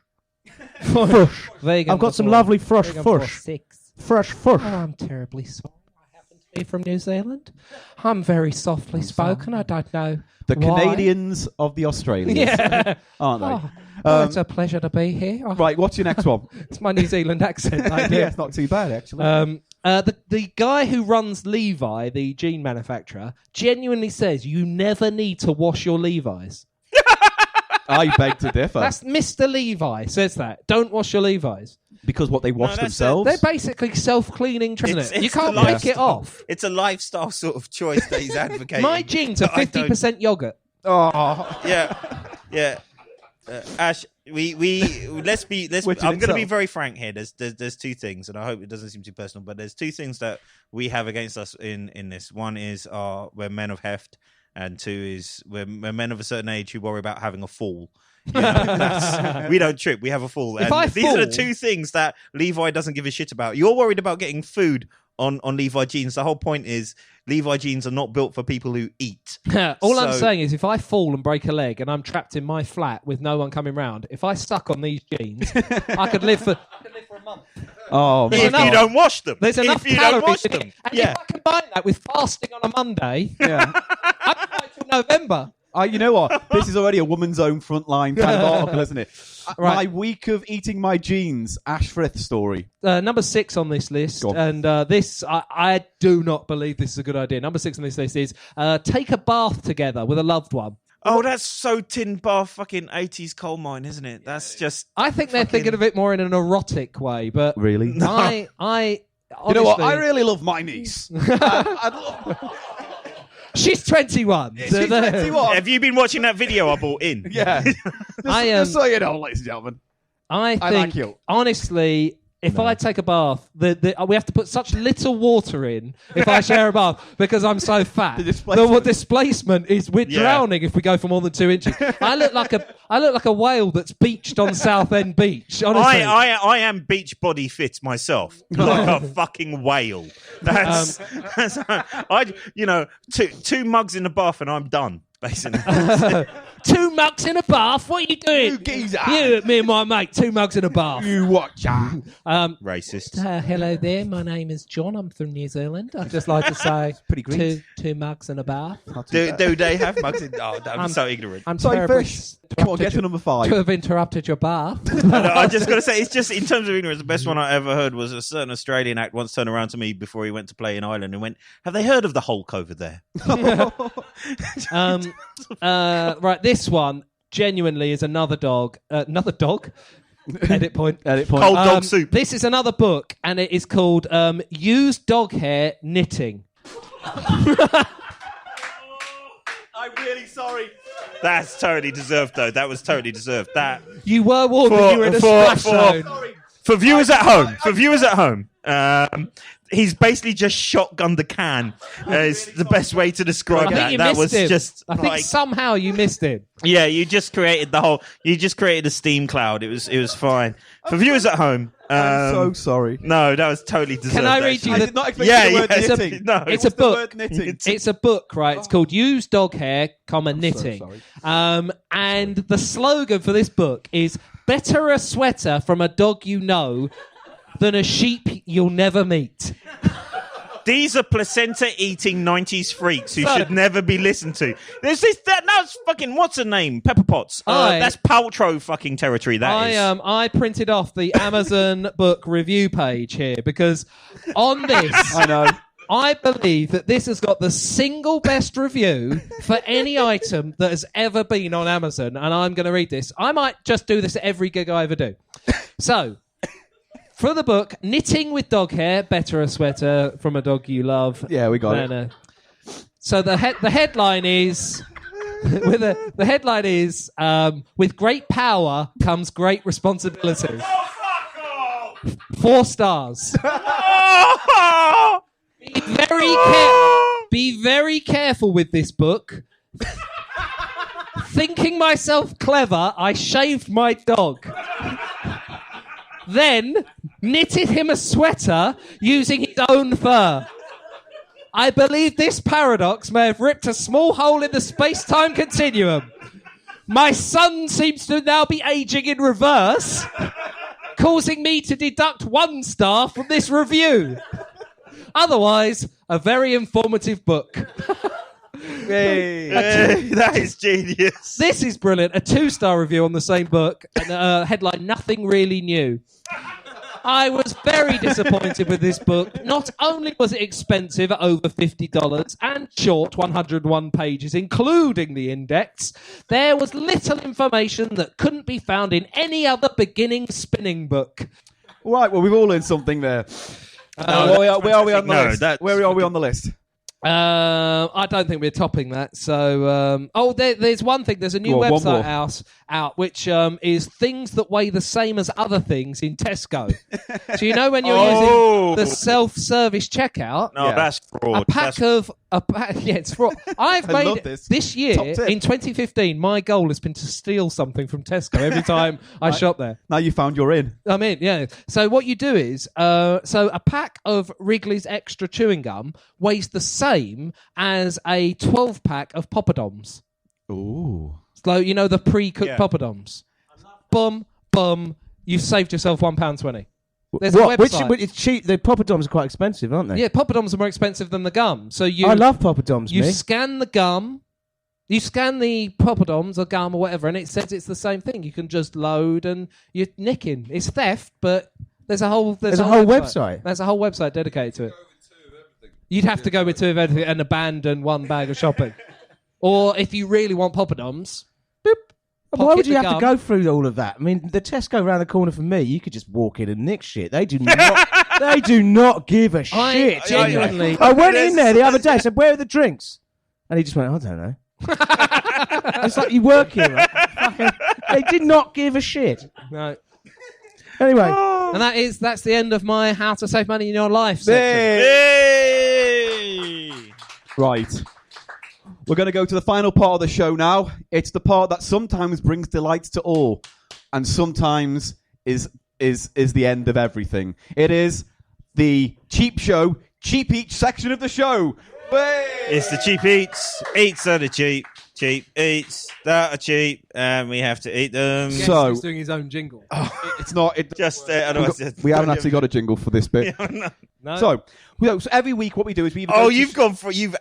Fush. Vegan I've got some before- lovely fresh vegan before fush. 6. Fresh fush. Oh, I'm terribly sorry. I happen to be from New Zealand. I'm very softly spoken. I don't know The why. Canadians of the Australians. Yeah. Aren't they? It's a pleasure to be here. Right, what's your next one? It's my New Zealand accent. I do. Yeah, it's not too bad, actually. The guy who runs Levi, the jean manufacturer, genuinely says you never need to wash your Levi's. I beg to differ. That's Mr. Levi says that. Don't wash your Levi's. Because what they wash that's themselves? They're basically self-cleaning, isn't it? You It's can't the pick it off. It's a lifestyle sort of choice that he's advocating. My jeans are I don't- 50% yogurt. Oh. Yeah. Ash, we let's be. Which in I'm going to be itself. very frank here. There's two things, and I hope it doesn't seem too personal, but there's two things that we have against us in this. One is we're men of heft, and two is we're men of a certain age who worry about having a fall. We don't trip. We have a fall. If And I these are the fall- two things that Levi doesn't give a shit about. You're worried about getting food on Levi jeans. The whole point is Levi jeans are not built for people who eat. All I'm So- saying is if I fall and break a leg and I'm trapped in my flat with no one coming round, if I stuck on these jeans, I could live for a month. Oh, my If enough- you don't wash them. There's enough if you don't calories wash in them. it. And Yeah. if I combine that with fasting on a Monday, Yeah. I'm going till November. You know what? This is already a woman's own frontline kind of article, isn't it? Right. My week of eating my jeans, Ash Frith story. Number 6 on this list, Go on. and this, I do not believe this is a good idea. Number 6 on this list is take a bath together with a loved one. Oh, that's so tin bar fucking 80s coal mine, isn't it? That's just... I think they're thinking of it more in an erotic way, but Really? I You know what? honestly- I really love my niece. She's 21. She's 21. Have you been watching that video I bought in? Yeah. Just so you know, ladies and gentlemen. I think, like you. honestly, if I take a bath, we have to put such little water in if I share a bath because I'm so fat. The displacement. Displacement is we're drowning if we go for more than 2 inches. I look like a whale that's beached on Southend Beach. Honestly, I am beach body fit myself, like a fucking whale. That's two mugs in the bath and I'm done. Basically, 2 mugs in a bath. What are you doing? You geezer. You, me and my mate, 2 mugs in a bath. You watch out. Racist. Hello there. My name is John. I'm from New Zealand. I'd just like to say Pretty green. two mugs in a bath. Do they have mugs in? Oh, I'm so ignorant. I'm Sorry, terribly fish. Come on, get to number 5. to have interrupted your bath. I just got to say, it's just in terms of ignorance, the best one I ever heard was a certain Australian act once turned around to me before he went to play in Ireland and went, "Have they heard of the Hulk over there?" Right, this one genuinely is another dog. Another dog? Edit point. Edit point. Cold dog soup. This is another book, and it is called Used Dog Hair Knitting. I'm really sorry. That's totally deserved, though. That was totally deserved. That You were warned that you were in a splash zone. for viewers at home. He's basically just shotgunned the can. Is the best way to describe I think that. you That missed was him. just. I think like, somehow you missed him. yeah, you just created a steam cloud. It was fine. For viewers at home. I'm so sorry. No, that was totally deserved. Can I read you I the... did not expect the word it's knitting. no, It's What's a the book. word knitting? It's a book, right? It's called Used Dog Hair, Knitting. sorry. And the slogan for this book is better a sweater from a dog you know than a sheep you'll never meet. These are placenta-eating 90s freaks who So- should never be listened to. There's this. That's fucking. What's her name? Pepper Potts. That's Paltrow fucking territory. That is. I printed off the Amazon book review page here because on this, I know. I believe that this has got the single best review for any item that has ever been on Amazon, and I'm going to read this. I might just do this at every gig I ever do. So, for the book, Knitting with Dog Hair, Better a Sweater from a Dog You Love. Yeah, we got it. So the headline is... the headline is, with great power comes great responsibility. 4 stars. Be very careful with this book. Thinking myself clever, I shaved my dog. Then knitted him a sweater using his own fur. I believe this paradox may have ripped a small hole in the space-time continuum. My son seems to now be aging in reverse, causing me to deduct 1 star from this review. Otherwise, a very informative book. Hey. That is genius. This is brilliant. A 2-star review on the same book. And, headline, Nothing Really New. I was very disappointed with this book. Not only was it expensive at over $50 and short 101 pages, including the index, there was little information that couldn't be found in any other beginning spinning book. Right, well, we've all learned something there. Where are we on the list? that's- Where are we on the list? I don't think we're topping that. So, there's one thing. There's a new Go on, one website out which is things that weigh the same as other things in Tesco. So you know when you're using the self-service checkout, No, Yeah. that's fraud. it's fraud. I've I love made this. year Top tip. in 2015. My goal has been to steal something from Tesco every time I shop there. Now you found you're in. I mean, yeah. So what you do is, so a pack of Wrigley's Extra Chewing Gum weighs the same as a 12-pack of Poppadoms. Ooh. So, you know, the pre-cooked Yeah. Poppadoms. Bum, you've saved yourself £1.20. There's a What? Which website. it's cheap. The poppadoms are quite expensive, aren't they? Yeah, Poppadoms are more expensive than the gum. So I love poppadoms, you me. scan the gum, you scan the Poppadoms or gum or whatever, and it says it's the same thing. You can just load and you're nicking. It's theft, but there's a whole There's a whole website. There's a whole website dedicated to it. You'd have to go with 2 of everything and abandon 1 bag of shopping. Or if you really want Poppadoms, boop. Why pocket would you the have to gum. go through all of that? I mean, the Tesco around the corner from me, you could just walk in and nick shit. They do not. They do not give a shit. genuinely- I went in there the other day. I said, "Where are the drinks?" And he just went, "I don't know." It's like you work here. Right? Fucking- They did not give a shit. No. Anyway, And that's the end of my How to Save Money in Your Life section. Hey! Right. We're going to go to the final part of the show now. It's the part that sometimes brings delight to all and sometimes is the end of everything. It is the cheap show, cheap each section of the show. Hey! It's the cheap eats. Eats are the cheap. cheap eats that are cheap, and we have to eat them. Guest So- is doing his own jingle. It's not. It, Just otherwise, we haven't actually got a jingle for this bit. No. So every week, what we do is we. Oh, you've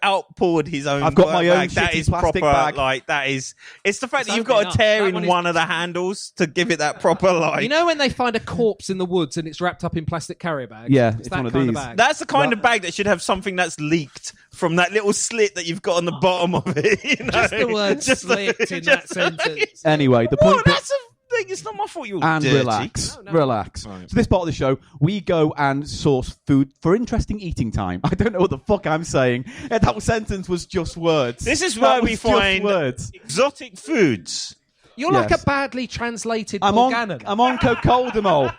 outpoured his own. I've got my own bag. That shitty is plastic proper. bag. Like that is. It's the fact It's that you've got opening to tear up. That in one is- one of the handles to give it that proper like. You know when they find a corpse in the woods and it's wrapped up in plastic carrier bags? Yeah, it's it's that one of kind these. bag. That's the kind of bag that should have something that's leaked from that little slit that you've got on the bottom of it. You know? Just the word Just slipped in that sentence. Anyway, the Well, point. that's a thing. It's not my fault. You're And dirty. relax, No. relax. Right. So this part of the show, we go and source food for interesting eating time. I don't know what the fuck I'm saying. That sentence was just words. This is That where we was just find words. exotic foods. You're Yes. like a badly translated I'm Paul on. Gannon. I'm on Cocoldemol.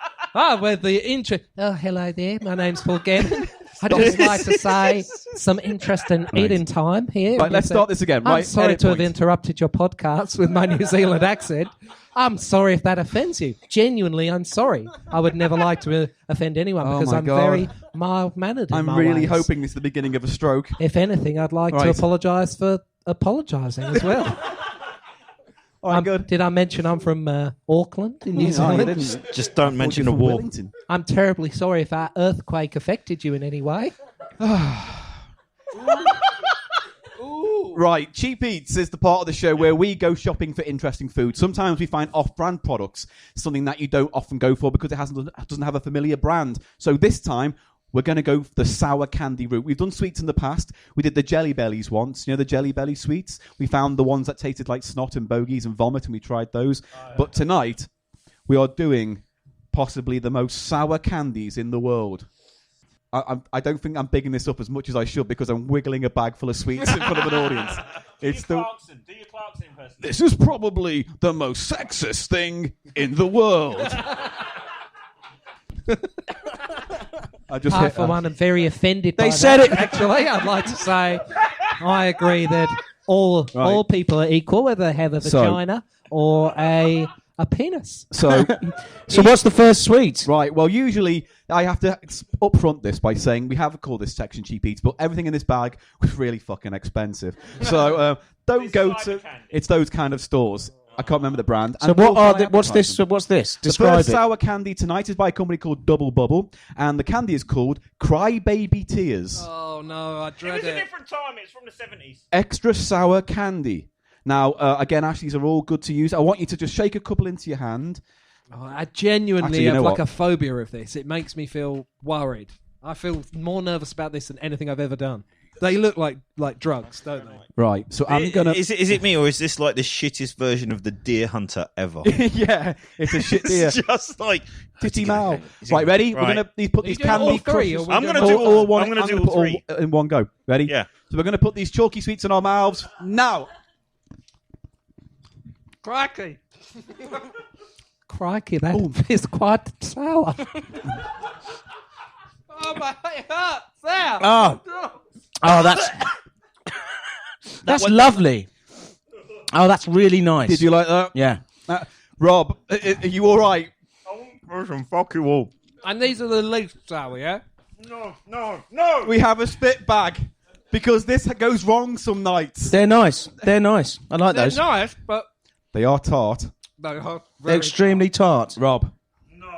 Where the intro. Oh, hello there. My name's Paul Gannon. I'd just like to say some interesting eating time here. Right, let's start this again. I'm Right, sorry edit to have point. interrupted your podcast with my New Zealand accent. I'm sorry if that offends you. Genuinely, I'm sorry. I would never like to offend anyone Oh because my I'm God. very mild-mannered in I'm my really ways. hoping this is the beginning of a stroke. If anything, I'd like to Right. apologise for apologising as well. All right, good. Did I mention I'm from Auckland in New No, you Zealand? didn't. Just don't mention a From war. Wellington. I'm terribly sorry if our earthquake affected you in any way. Right, Cheap Eats is the part of the show where we go shopping for interesting food. Sometimes we find off-brand products, something that you don't often go for because it doesn't have a familiar brand. So this time, we're going to go the sour candy route. We've done sweets in the past. We did the Jelly Bellies once. You know the Jelly Belly sweets? We found the ones that tasted like snot and bogies and vomit, and we tried those. But tonight, we are doing possibly the most sour candies in the world. I don't think I'm bigging this up as much as I should because I'm wiggling a bag full of sweets in front of an audience. It's the, Do your Clarkson impersonation. this is probably the most sexist thing in the world. I just I, hit for one, am very offended by They said that, it. actually. I'd like to say I agree that all people are equal, whether they have a So- vagina or a penis. So, So what's the first sweet? right, well, usually I have to upfront this by saying we have called this section Cheap Eats, but everything in this bag was really fucking expensive. So don't go to... It's those kind of stores. I can't remember the brand. So And what we'll are try what's this? advertising. What's this? The Describe first it. sour candy tonight is by a company called Double Bubble, and the candy is called Crybaby Tears. Oh, no, I It dread was a it. different time. It's from the 70s. Extra sour candy. Now, again, Ash, these are all good to use. I want you to just shake a couple into your hand. Oh, I genuinely Actually, you have know like what? a phobia of this. It makes me feel worried. I feel more nervous about this than anything I've ever done. They look like drugs, don't they? Right, so I'm going to... Is it me, or is this like the shittest version of the Deer Hunter ever? Yeah, it's a shit deer. It's just like Titty Mal. Right, ready? Right. We're going to put Are you these doing all candy three, crushes... or I'm we're gonna do all- one. I'm gonna do gonna all put three. in one go. Ready? Yeah. So we're going to put these chalky sweets in our mouths now. Crikey. Crikey, that is quite sour. Oh, my it hurts. There. Oh, that's lovely. Oh, that's really nice. Did you like that? Yeah. Rob, are you all right? Fuck you all. And these are the least sour, yeah? No. We have a spit bag because this goes wrong some nights. They're nice. They're nice. I like They're those. nice, but They are tart. they are They're very extremely tart. Rob.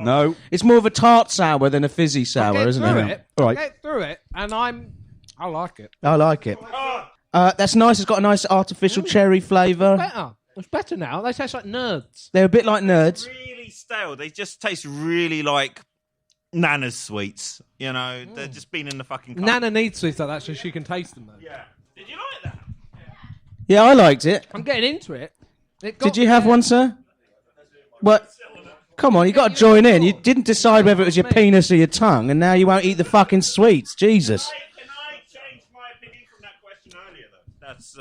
No. It's more of a tart sour than a fizzy sour, Get isn't through it? it. All right. Get through it, and I like it. I like it. That's nice. It's got a nice artificial cherry flavour. Better. It's better now. They taste like nerds. They're a bit like nerds. Really stale. They just taste really like Nana's sweets. You know, they're just been in the fucking cup. Nana needs sweets like that so she can taste them, though. Yeah. Did you like that? Yeah, I liked it. I'm getting into it. Did you have one, sir? What? Come on, you got to join in. You didn't decide whether it was your penis or your tongue, and now you won't eat the fucking sweets. Jesus. Can I change my opinion from that question earlier, though? That's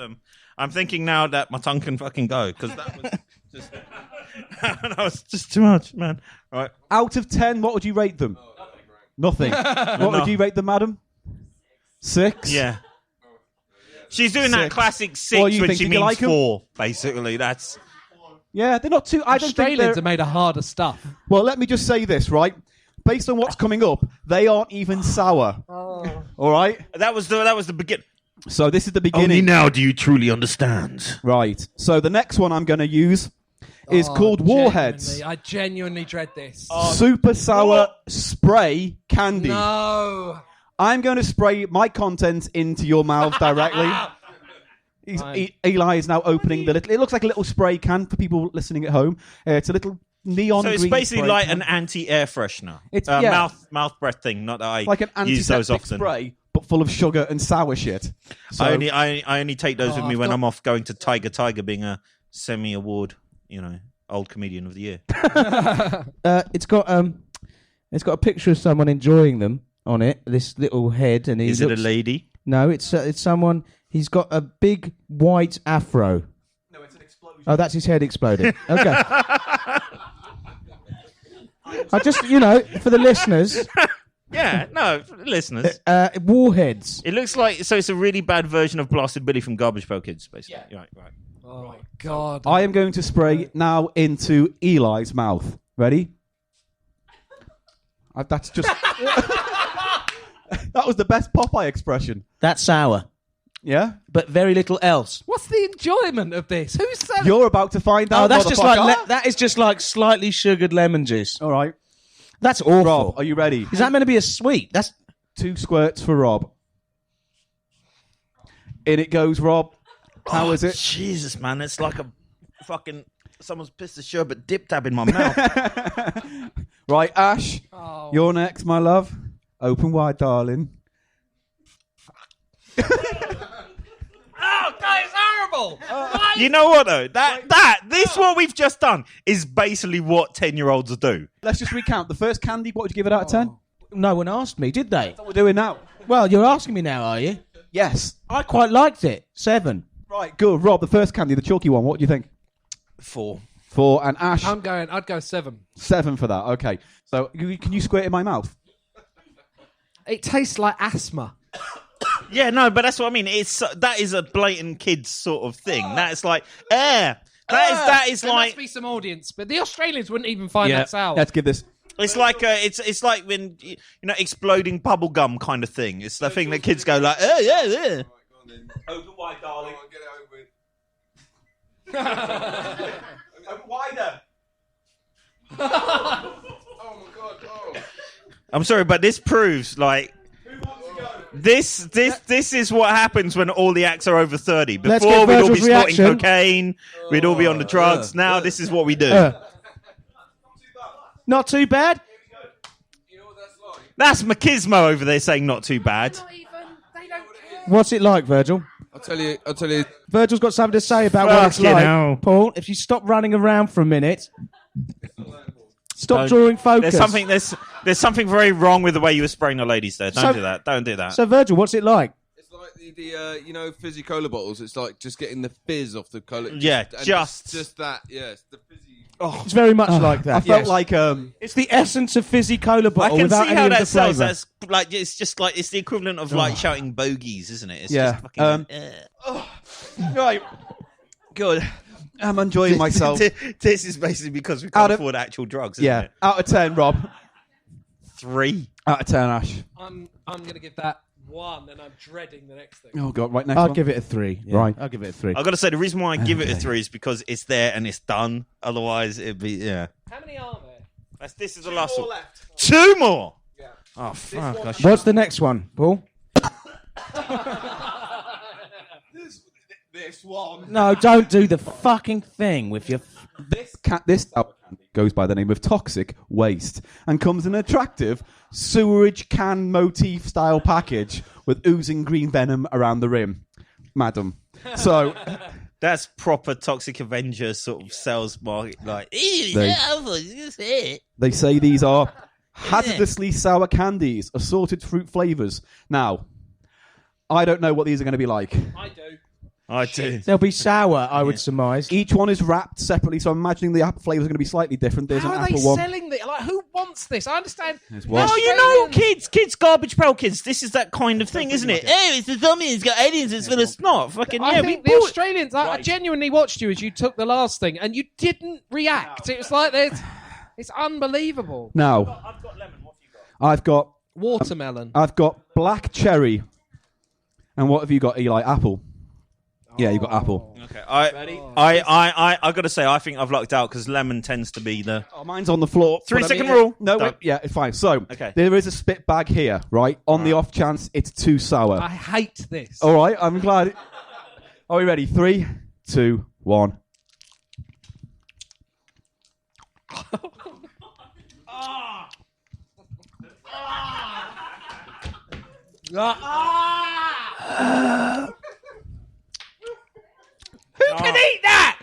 I'm thinking now that my tongue can fucking go because that was just that was just too much, man. Right. Out of 10, what would you rate them? Nothing. What would you rate them, madam? 6? Yeah. She's doing that 6. classic 6 What do you when think? she Did you means like 'em? 4. Basically, that's. Yeah, they're not too... I don't think Australians they're... are made of harder stuff. Well, let me just say this, right? Based on what's coming up, they aren't even sour. All right? That was the beginning. So this is the beginning. Only now do you truly understand. Right. So the next one I'm going to use is called Warheads. I genuinely dread this. Super sour spray candy. No. I'm going to spray my contents into your mouth directly. Eli is now opening the little. It looks like a little spray can for people listening at home. It's a little neon. So it's green basically spray like can. an anti-air freshener. It's mouth breath thing. Not that I like an use those antiseptic often. spray, but full of sugar and sour shit. So, I only take those with me when got- I'm off going to Tiger being a semi-award, old comedian of the year. It's got a picture of someone enjoying them on it. This little head, and Is it a lady? No, it's someone. He's got a big white afro. no, it's an explosion. Oh, that's his head exploding. Okay. I just, for the listeners, Yeah, no, for the listeners. Warheads. It looks like it's a really bad version of Blasted Billy from Garbage Pail Kids, basically. Yeah. Right. Oh my god. I am going to spray now into Eli's mouth. Ready? That's just. That was the best Popeye expression. That's sour, Yeah? but very little else. What's the enjoyment of this? Who's selling? You're about to find out. Oh, that's just like motherfucker. that is just like slightly sugared lemon juice. All right. That's awful. Rob, are you ready? Is that meant to be a sweet? That's 2 squirts for Rob. In it goes, Rob. How is it? Jesus, man, it's like a fucking someone's pissed a sherbet dip tab in my mouth. Right, Ash. Oh. You're next, my love. Open wide, darling. Oh, that is horrible. Why? You know what though? This what we've just done is basically what 10-year-olds do. Let's just recount. The first candy, what would you give it out of 10? no one asked me, did they? That's what we're doing now. Well, you're asking me now, are you? Yes. I quite liked it. 7. Right, good. Rob, the first candy, the chalky one, what do you think? 4. 4. And Ash, I'd go 7. 7 for that. Okay. So, can you squirt in my mouth? It tastes like asthma. Yeah, no, but that's what I mean. That is a blatant kids sort of thing. That's like air. That is There like must be some audience, but the Australians wouldn't even find that sour. Let's give this. it's like it's like when exploding bubble gum kind of thing. It's the thing that kids go like, yeah. Open wide, darling. Get it over with. Open wider. Oh my god. Oh. I'm sorry, but this proves like this is what happens when all the acts are over 30. Let's Before get we'd all be Virgil's snorting reaction. cocaine, we'd all be on the drugs. Now this is what we do. Not too bad. You know what that's like? That's machismo over there saying not too bad. What's it like, Virgil? I'll tell you. Virgil's got something to say about what it's Fucking like. hell. Paul, if you stop running around for a minute, stop Don't- drawing focus. There's something very wrong with the way you were spraying the ladies there. Don't do that. Don't do that. So, Virgil, what's it like? It's like the fizzy cola bottles. It's like just getting the fizz off the cola. Yeah, just that. Yes, the fizzy. It's very much like that. I felt yes. like It's the essence of fizzy cola I bottle can without see any how of the that sounds. flavour. That's like it's just like it's the equivalent of like shouting bogeys, isn't it? It's Yeah. just fucking, right. Good. I'm enjoying myself. This is basically because we Out can't of- afford actual drugs. Isn't Yeah. it? Out of 10, Rob. 3. Out of 10, Ash. I'm going to give that 1, and I'm dreading the next thing. Oh God. Right next I'll one. give it a 3. Yeah, Right. I'll give it a 3. I've got to say the reason why I give it a 3 is because it's there and it's done. Otherwise, it'd be How many are there? This is the last one. 2 more. Yeah. Oh fuck! What's the next one, Paul? This one. No, don't do the fucking thing with your... This sour candy goes by the name of Toxic Waste and comes in an attractive sewerage can motif style package with oozing green venom around the rim. Madam. So That's proper Toxic Avenger sort of sales market. Like, they say these are hazardously sour candies, assorted fruit flavours. Now, I don't know what these are going to be like. I do. I do. They'll be sour, I would surmise. Each one is wrapped separately, so I'm imagining the apple flavours are going to be slightly different. There's How an are they apple one. selling this? Like, who wants this? I understand. one. No, you know, kids, garbage pail kids. This is that kind of thing, isn't it? Oh, it's a zombie. It's got aliens. It's full of snot. Fucking I yeah. think we the bought. Australians. I genuinely watched you as you took the last thing, and you didn't react. It was like it's unbelievable. Now, I've got lemon. What have you got? I've got Watermelon. black cherry, And what have you got, Eli? Apple. Yeah, you got apple. Okay. I got to say, I think I've lucked out because lemon tends to be the. Oh, mine's on the floor. 3-second rule. No, Don't. yeah, it's fine. So, Okay. there is a spit bag here, right? On the off chance it's too sour. I hate this. All right, I'm glad. Are we ready? 3, 2, 1. Who can eat that?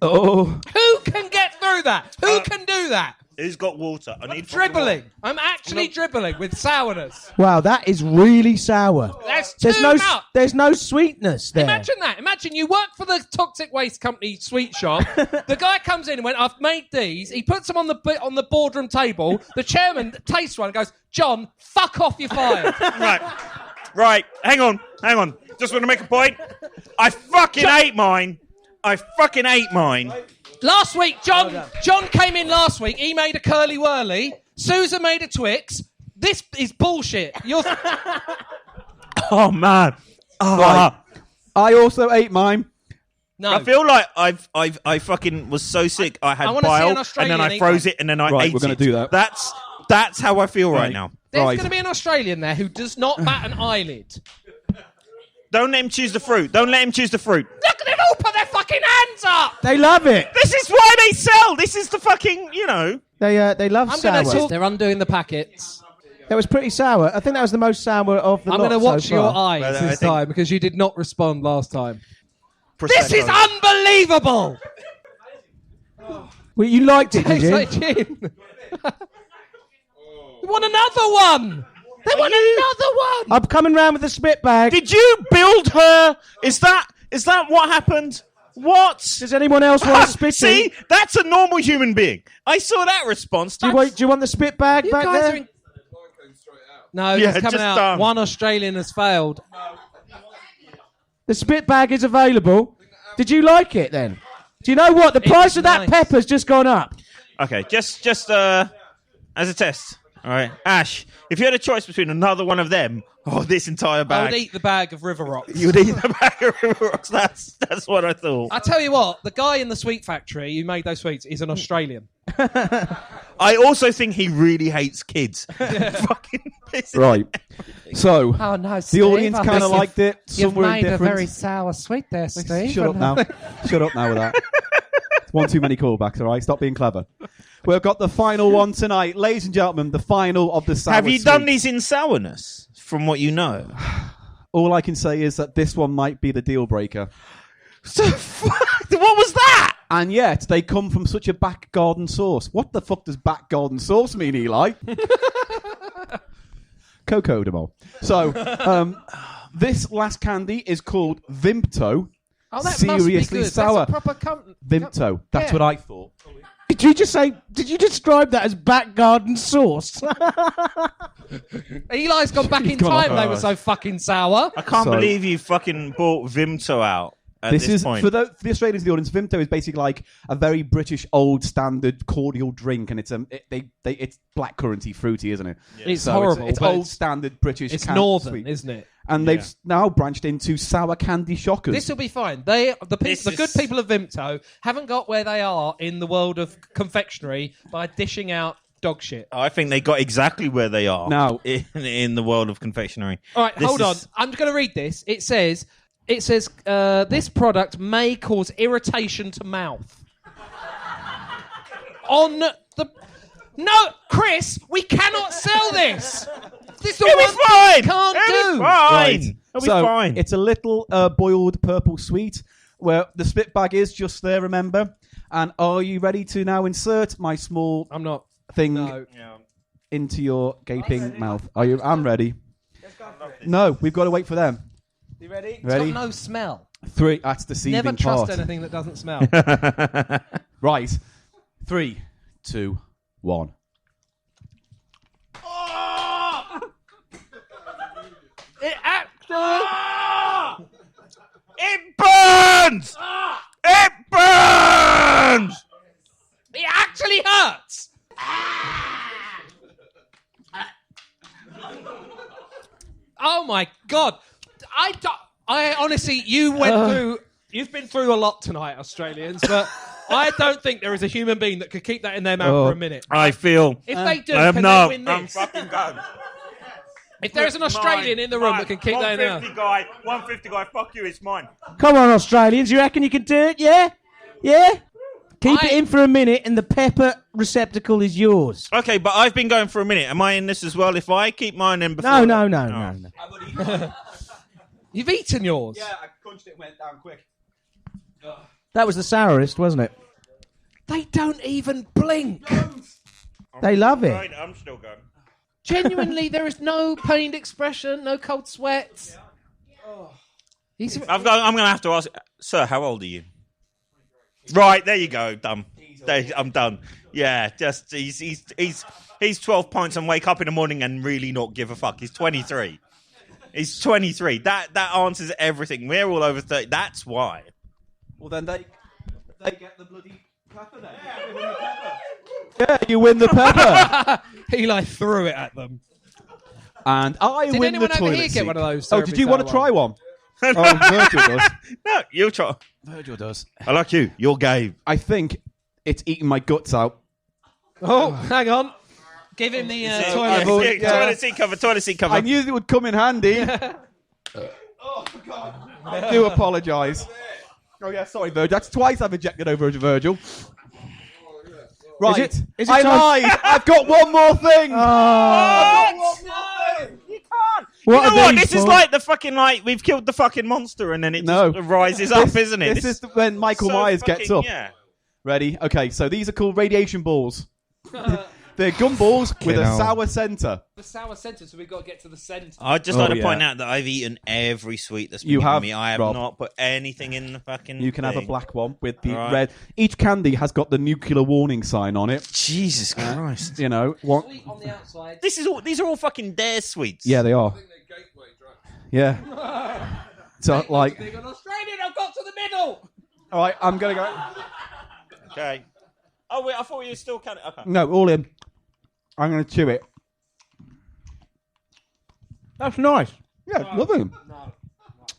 Oh. Who can get through that? Who can do that? Who's got water? I need Dribbling. I'm actually dribbling with sourness. Wow, that is really sour. That's There's too no, much. there's no sweetness there. Imagine that. Imagine you work for the toxic waste company sweet shop. The guy comes in and went, "I've made these." He puts them on the boardroom table. The chairman tastes one and goes, "John, fuck off, you're fired." Right. Hang on. Just want to make a point. I fucking ate mine. Last week, John came in last week. He made a curly whirly. Susan made a Twix. This is bullshit. You're Oh man. Right. I also ate mine. no. I feel like I fucking was so sick. I had I wanna see an bile, and Australian then I eat froze one. it, and then I Right, ate we're gonna it. do that. That's how I feel right now. There's Right. going to be an Australian there who does not bat an eyelid. Don't let him choose the fruit. Look, they've all put their fucking hands up. They love it. This is why they sell. This is the fucking, They love I'm sour. going to talk. They're undoing the packets. That was pretty sour. I think that was the most sour of the I'm lot going to watch so your far. eyes Well, I this think- time because you did not respond last time. Prosecco. This is unbelievable. Well, you liked it, did Tastes you? like gin. You want another one? They want another one. I'm coming round with the spit bag. Did you build her? Is that what happened? What? Does anyone else want spitting? See, that's a normal human being. I saw that response. Do you want the spit bag You back guys there? are in... No, Yeah, it's coming just out. done. One Australian has failed. The spit bag is available. Did you like it then? Do you know what? The price of that nice. pepper's just gone up. Okay, just as a test. All right, Ash. If you had a choice between another one of them or this entire I would bag, eat the bag of River Rocks. you would eat the bag of River Rocks. That's what I thought. I tell you what, the guy in the sweet factory who made those sweets is an Australian. I also think he really hates kids. Fucking pisses. Right. So, Oh no, the audience kind of liked it. Some were indifferent. sour sweet there, Steve. Shut up now. Shut up now with that. It's one too many callbacks, all right? Stop being clever. We've got the final one tonight. Ladies and gentlemen, the final of the sour Have you done sweets. these in sourness, from what you know? All I can say is that this one might be the deal breaker. What was that? And yet, they come from such a back garden source. What the fuck does back garden source mean, Eli? Cocodamol. So, this last candy is called Vimto. Oh, that Seriously must be good. sour. That's a proper Vimto. That's Yeah. what I thought. Did you just say? Did you describe that as back garden sauce? Eli's gone back in gone time. off. They were so fucking sour. I can't So- believe you fucking bought Vimto out at This is point. for the Australians in the audience. Vimto is basically like a very British old standard cordial drink, and it's it's blackcurranty fruity, isn't it? It's So horrible. It's but old standard British. It's canned northern, sweet. isn't it? And they've now branched into sour candy shockers. This will be fine. The good people of Vimto haven't got where they are in the world of confectionery by dishing out dog shit. I think they got exactly where they are Now- in the world of confectionery. All right, This hold on. is- I'm going to read this. It says this product may cause irritation to mouth. No, Chris, we cannot sell this. This is the It'll one be fine. thing we can't It'll do. be fine. Right. It'll be So fine. it's a little boiled purple sweet where the spit bag is just there, remember? And are you ready to now insert my small I'm not. thing No. into your gaping mouth? Are you? I'm ready. No, we've got to wait for them. You ready? It's Ready? got no smell. 3. That's the seething Never trust part. anything that doesn't smell. Right. 3, 2, 1. It actually. It burns! It burns! It actually hurts. Oh my god! I honestly, you've been through a lot tonight, Australians, but I don't think there is a human being that could keep that in their mouth for a minute. I feel. If they do, I am can not. they win I'm this? fucking done. If there's an Australian in the room that can keep that in their mouth. 150 guy, fuck you, it's mine. Come on, Australians. You reckon you can do it? Yeah? Yeah? Keep it in for a minute and the pepper receptacle is yours. Okay, but I've been going for a minute. Am I in this as well? If I keep mine in before... No. You've eaten yours. Yeah, I crunched it and went down quick. That was the sourest, wasn't it? They don't even blink. They love it. Right, I'm still going. Genuinely, there is no pained expression, no cold sweats. I'm going to have to ask... Sir, how old are you? Right, there you go. Done. I'm done. Yeah, just he's 12 pints and wake up in the morning and really not give a fuck. He's 23. He's 23. That answers everything. We're all over 30. That's why. Well, then they get the bloody pepper then. Yeah, you win the pepper. Eli threw it at them. And I Did win anyone the over toilet here seat. get one of those? Oh, did you want to try one? Oh, Virgil does. No, you try. Virgil does. I like you. You're gay. I think it's eating my guts out. Oh, hang on. Give him the toilet. Toilet seat cover. I knew it would come in handy. Oh, God. I do apologise. Oh, yeah, sorry, Virgil. That's twice I've ejected over Virgil. Right. Is it I time- lied. I've got one more thing. You can't. What you know are what? these This is for? like the fucking we've killed the fucking monster and then it just rises up, isn't it? This is when Michael Myers gets up. Yeah. Ready? Okay, so these are called radiation balls. They're gumballs with a sour centre. The sour centre, so we've got to get to the centre. I'd just like to point out that I've eaten every sweet that's been You given have, me. I have Rob. not put anything in the fucking You can have a thing. black one with the Right. red. Each candy has got the nuclear warning sign on it. Jesus Christ. You know, one. Sweet on the outside. These are all fucking dare sweets. Yeah, they are. They're gateway drugs. Yeah. So, like, Big on Australian, I've got to the middle. all right, I'm gonna go. Okay. Oh wait, I thought you were still counting. Okay. No, all in. I'm gonna chew it. That's nice. Yeah, lovely.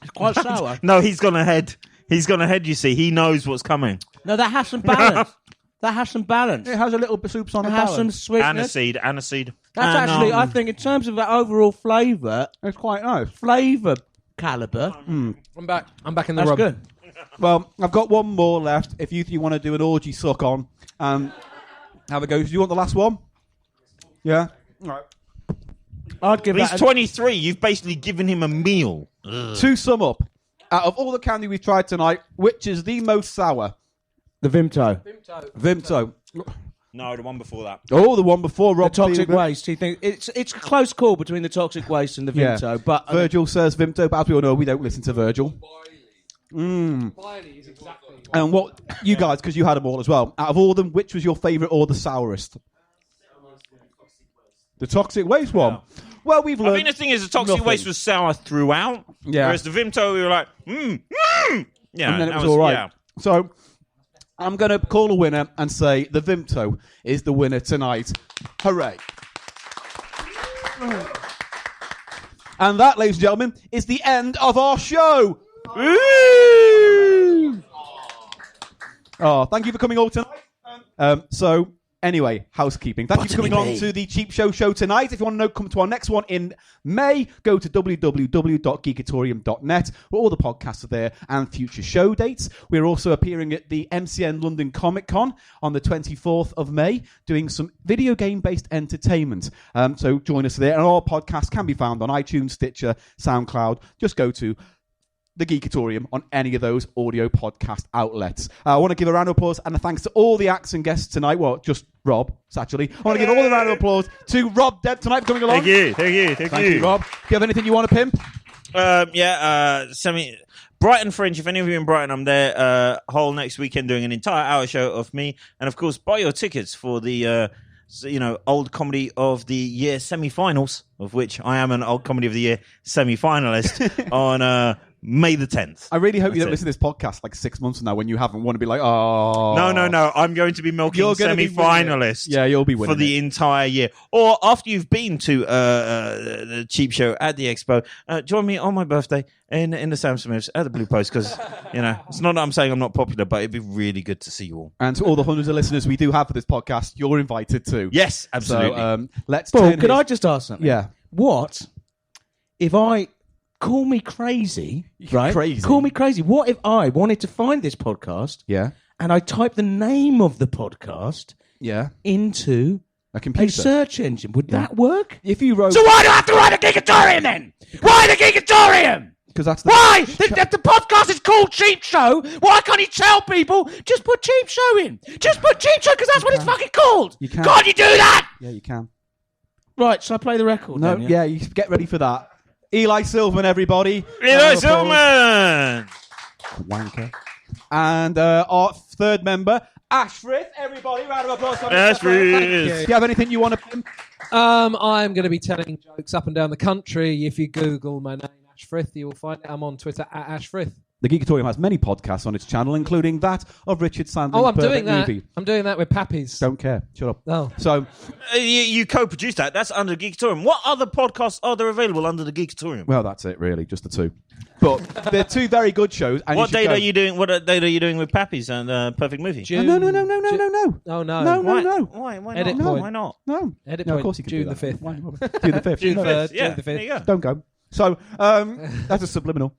It's quite sour. No, he's gone ahead. He's gone ahead. You see, he knows what's coming. No, that has some balance. That has some balance. It has a little bit soups on It the has some balance. sweetness. Aniseed. That's actually, I think, in terms of that overall flavour It's quite nice. calibre, I'm back in the that's room. good. Well, I've got one more left. If you want to do an orgy suck on, have a go. Do you want the last one? Yeah. All right. I'd give He's that 23. You've basically given him a meal. To sum up, out of all the candy we've tried tonight, which is the most sour? the Vimto. Vimto. No, the one before that. Oh, the one before The Rob. toxic waste. He thinks it's a close call between the toxic waste and the Yeah. Vimto. But Virgil says Vimto, but as we all know, we don't listen to Virgil. Wiley is exactly. And what you guys, because you had them all as well. Out of all of them, which was your favourite or the sourest? The toxic waste one. Well, we've learned. I think the thing is, the toxic nothing. waste was sour throughout. Yeah. Whereas the Vimto, we were like, Yeah. And then it that was all right. Yeah. So I'm going to call a winner and say the Vimto is the winner tonight. Hooray. And that, ladies and gentlemen, is the end of our show. Ooh. Oh, thank you for coming all tonight. So, anyway, housekeeping. Thank you for coming on to the Cheap Show tonight. If you want to know, come to our next one in May, go to www.geekatorium.net, where all the podcasts are there and future show dates. We're also appearing at the MCN London Comic Con on the 24th of May, doing some video game-based entertainment. So join us there. And our podcast can be found on iTunes, Stitcher, SoundCloud. Just go to the Geekatorium on any of those audio podcast outlets. I want to give a round of applause and a thanks to all the acts and guests tonight. Well, just Rob, actually. I want to give all the round of applause to Rob Deb tonight for coming along. Thank you, Thank you, Rob. Do you have anything you want to pimp? Send me Brighton Fringe. If any of you in Brighton, I'm there whole next weekend doing an entire hour show of me. And of course, buy your tickets for the old comedy of the year semi-finals, of which I am an old comedy of the year semi-finalist on May the 10th. I really hope you That's don't it. listen to this podcast like 6 months from now when you haven't want to be like, oh. No. I'm going to be milking You're gonna be semi-finalists. Yeah, you'll be winning for the entire year. Or after you've been to the Cheap Show at the Expo, join me on my birthday in the Sam Smiths at the Blue Post, because it's not that I'm saying I'm not popular, but it'd be really good to see you all. And to all the hundreds of listeners we do have for this podcast, you're invited too. Yes, absolutely. So let's Paul, turn could his- I just ask something? Yeah. What if I call me crazy? Right? Crazy? Call me crazy. What if I wanted to find this podcast Yeah. and I type the name of the podcast Yeah. into A a computer. search engine? Would that work? If you wrote... So why do I have to write a Geekatorium then? Why the Geekatorium? Because that's the... Why? The podcast is called Cheap Show. Why can't he tell people, just put Cheap Show in? Just put Cheap Show, because that's what it's fucking called. You can. Can't you do that? Yeah, you can. Right, shall I play the record No, then, yeah, you get ready for that. Eli Silverman, everybody. Eli Silverman! Wanker. And our third member, Ash Frith. Everybody, round of applause. Ash Frith. Do you have anything you want to pimp? I'm going to be telling jokes up and down the country. If you Google my name, Ash Frith, you will find it. I'm on Twitter at Ash Frith. The Geekatorium has many podcasts on its channel, including that of Richard Sandling's Oh, I'm Perfect doing that. Movie. I'm doing that with Pappies. Don't care. Shut up. Oh. So, You co-produced that. That's under Geekatorium. What other podcasts are there available under the Geekatorium? well, that's it, really. Just the two. But they're two very good shows. And What you should date go. are you doing? What date are you doing with Pappies and Perfect Movie? June, No. Oh, no. No. No. Why not? Edit point. Why not? No. Edit No, of point, course you can June do the that. 5th. Why? June the 5th. June No. 3rd, Yeah, June the there 5th. you go. Don't go. So, that's a subliminal.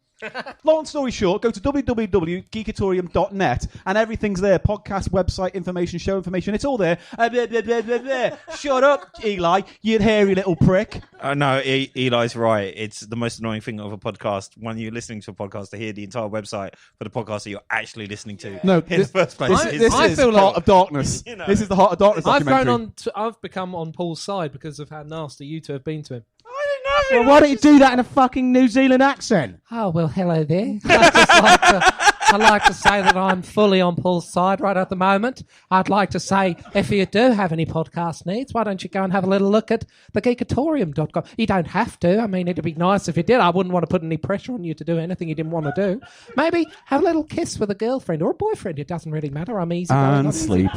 Long story short, go to www.geekatorium.net and everything's there. Podcast, website, information, show information. It's all there. Blah, blah, blah, blah, blah. Shut up, Eli, you hairy little prick. No, Eli's right. It's the most annoying thing of a podcast when you're listening to a podcast to hear the entire website for the podcast that you're actually listening to. No, in the first place. This I is feel Heart like- of Darkness. You know. This is the Heart of Darkness documentary. I've become on Paul's side because of how nasty you two have been to him. Well, why don't you do that in a fucking New Zealand accent? Oh, well, hello there. I'd like to say that I'm fully on Paul's side right at the moment. I'd like to say, if you do have any podcast needs, why don't you go and have a little look at the Geekatorium.com. You don't have to. I mean, it'd be nice if you did. I wouldn't want to put any pressure on you to do anything you didn't want to do. Maybe have a little kiss with a girlfriend or a boyfriend. It doesn't really matter. I'm easy. And sleep.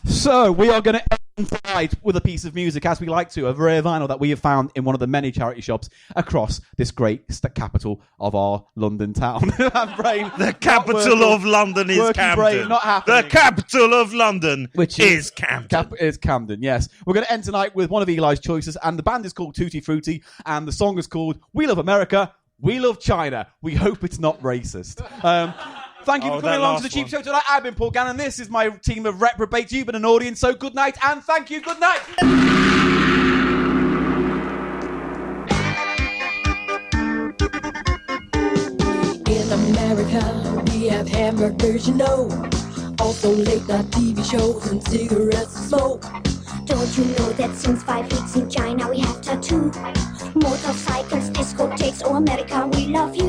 So, we are going to end tonight with a piece of music, as we like to, a rare vinyl that we have found in one of the many charity shops across this great capital of our London town. Brain, The capital of London is working Camden. brain, not happening. The capital of London is Camden. Is Camden, yes. We're going to end tonight with one of Eli's choices, and the band is called Tutti Frutti, and the song is called We Love America, We Love China. We hope it's not racist. Thank you for coming that along to the last Cheap one. Show tonight. I've been Paul Gannon. This is my team of reprobates. You've been an audience, so good night, and thank you. Good night. In America, we have hamburgers, you know. Also late night TV shows and cigarettes to smoke. Don't you know that since 5 weeks in China we have tattoo? Motorcycles, discotheques, oh America, we love you.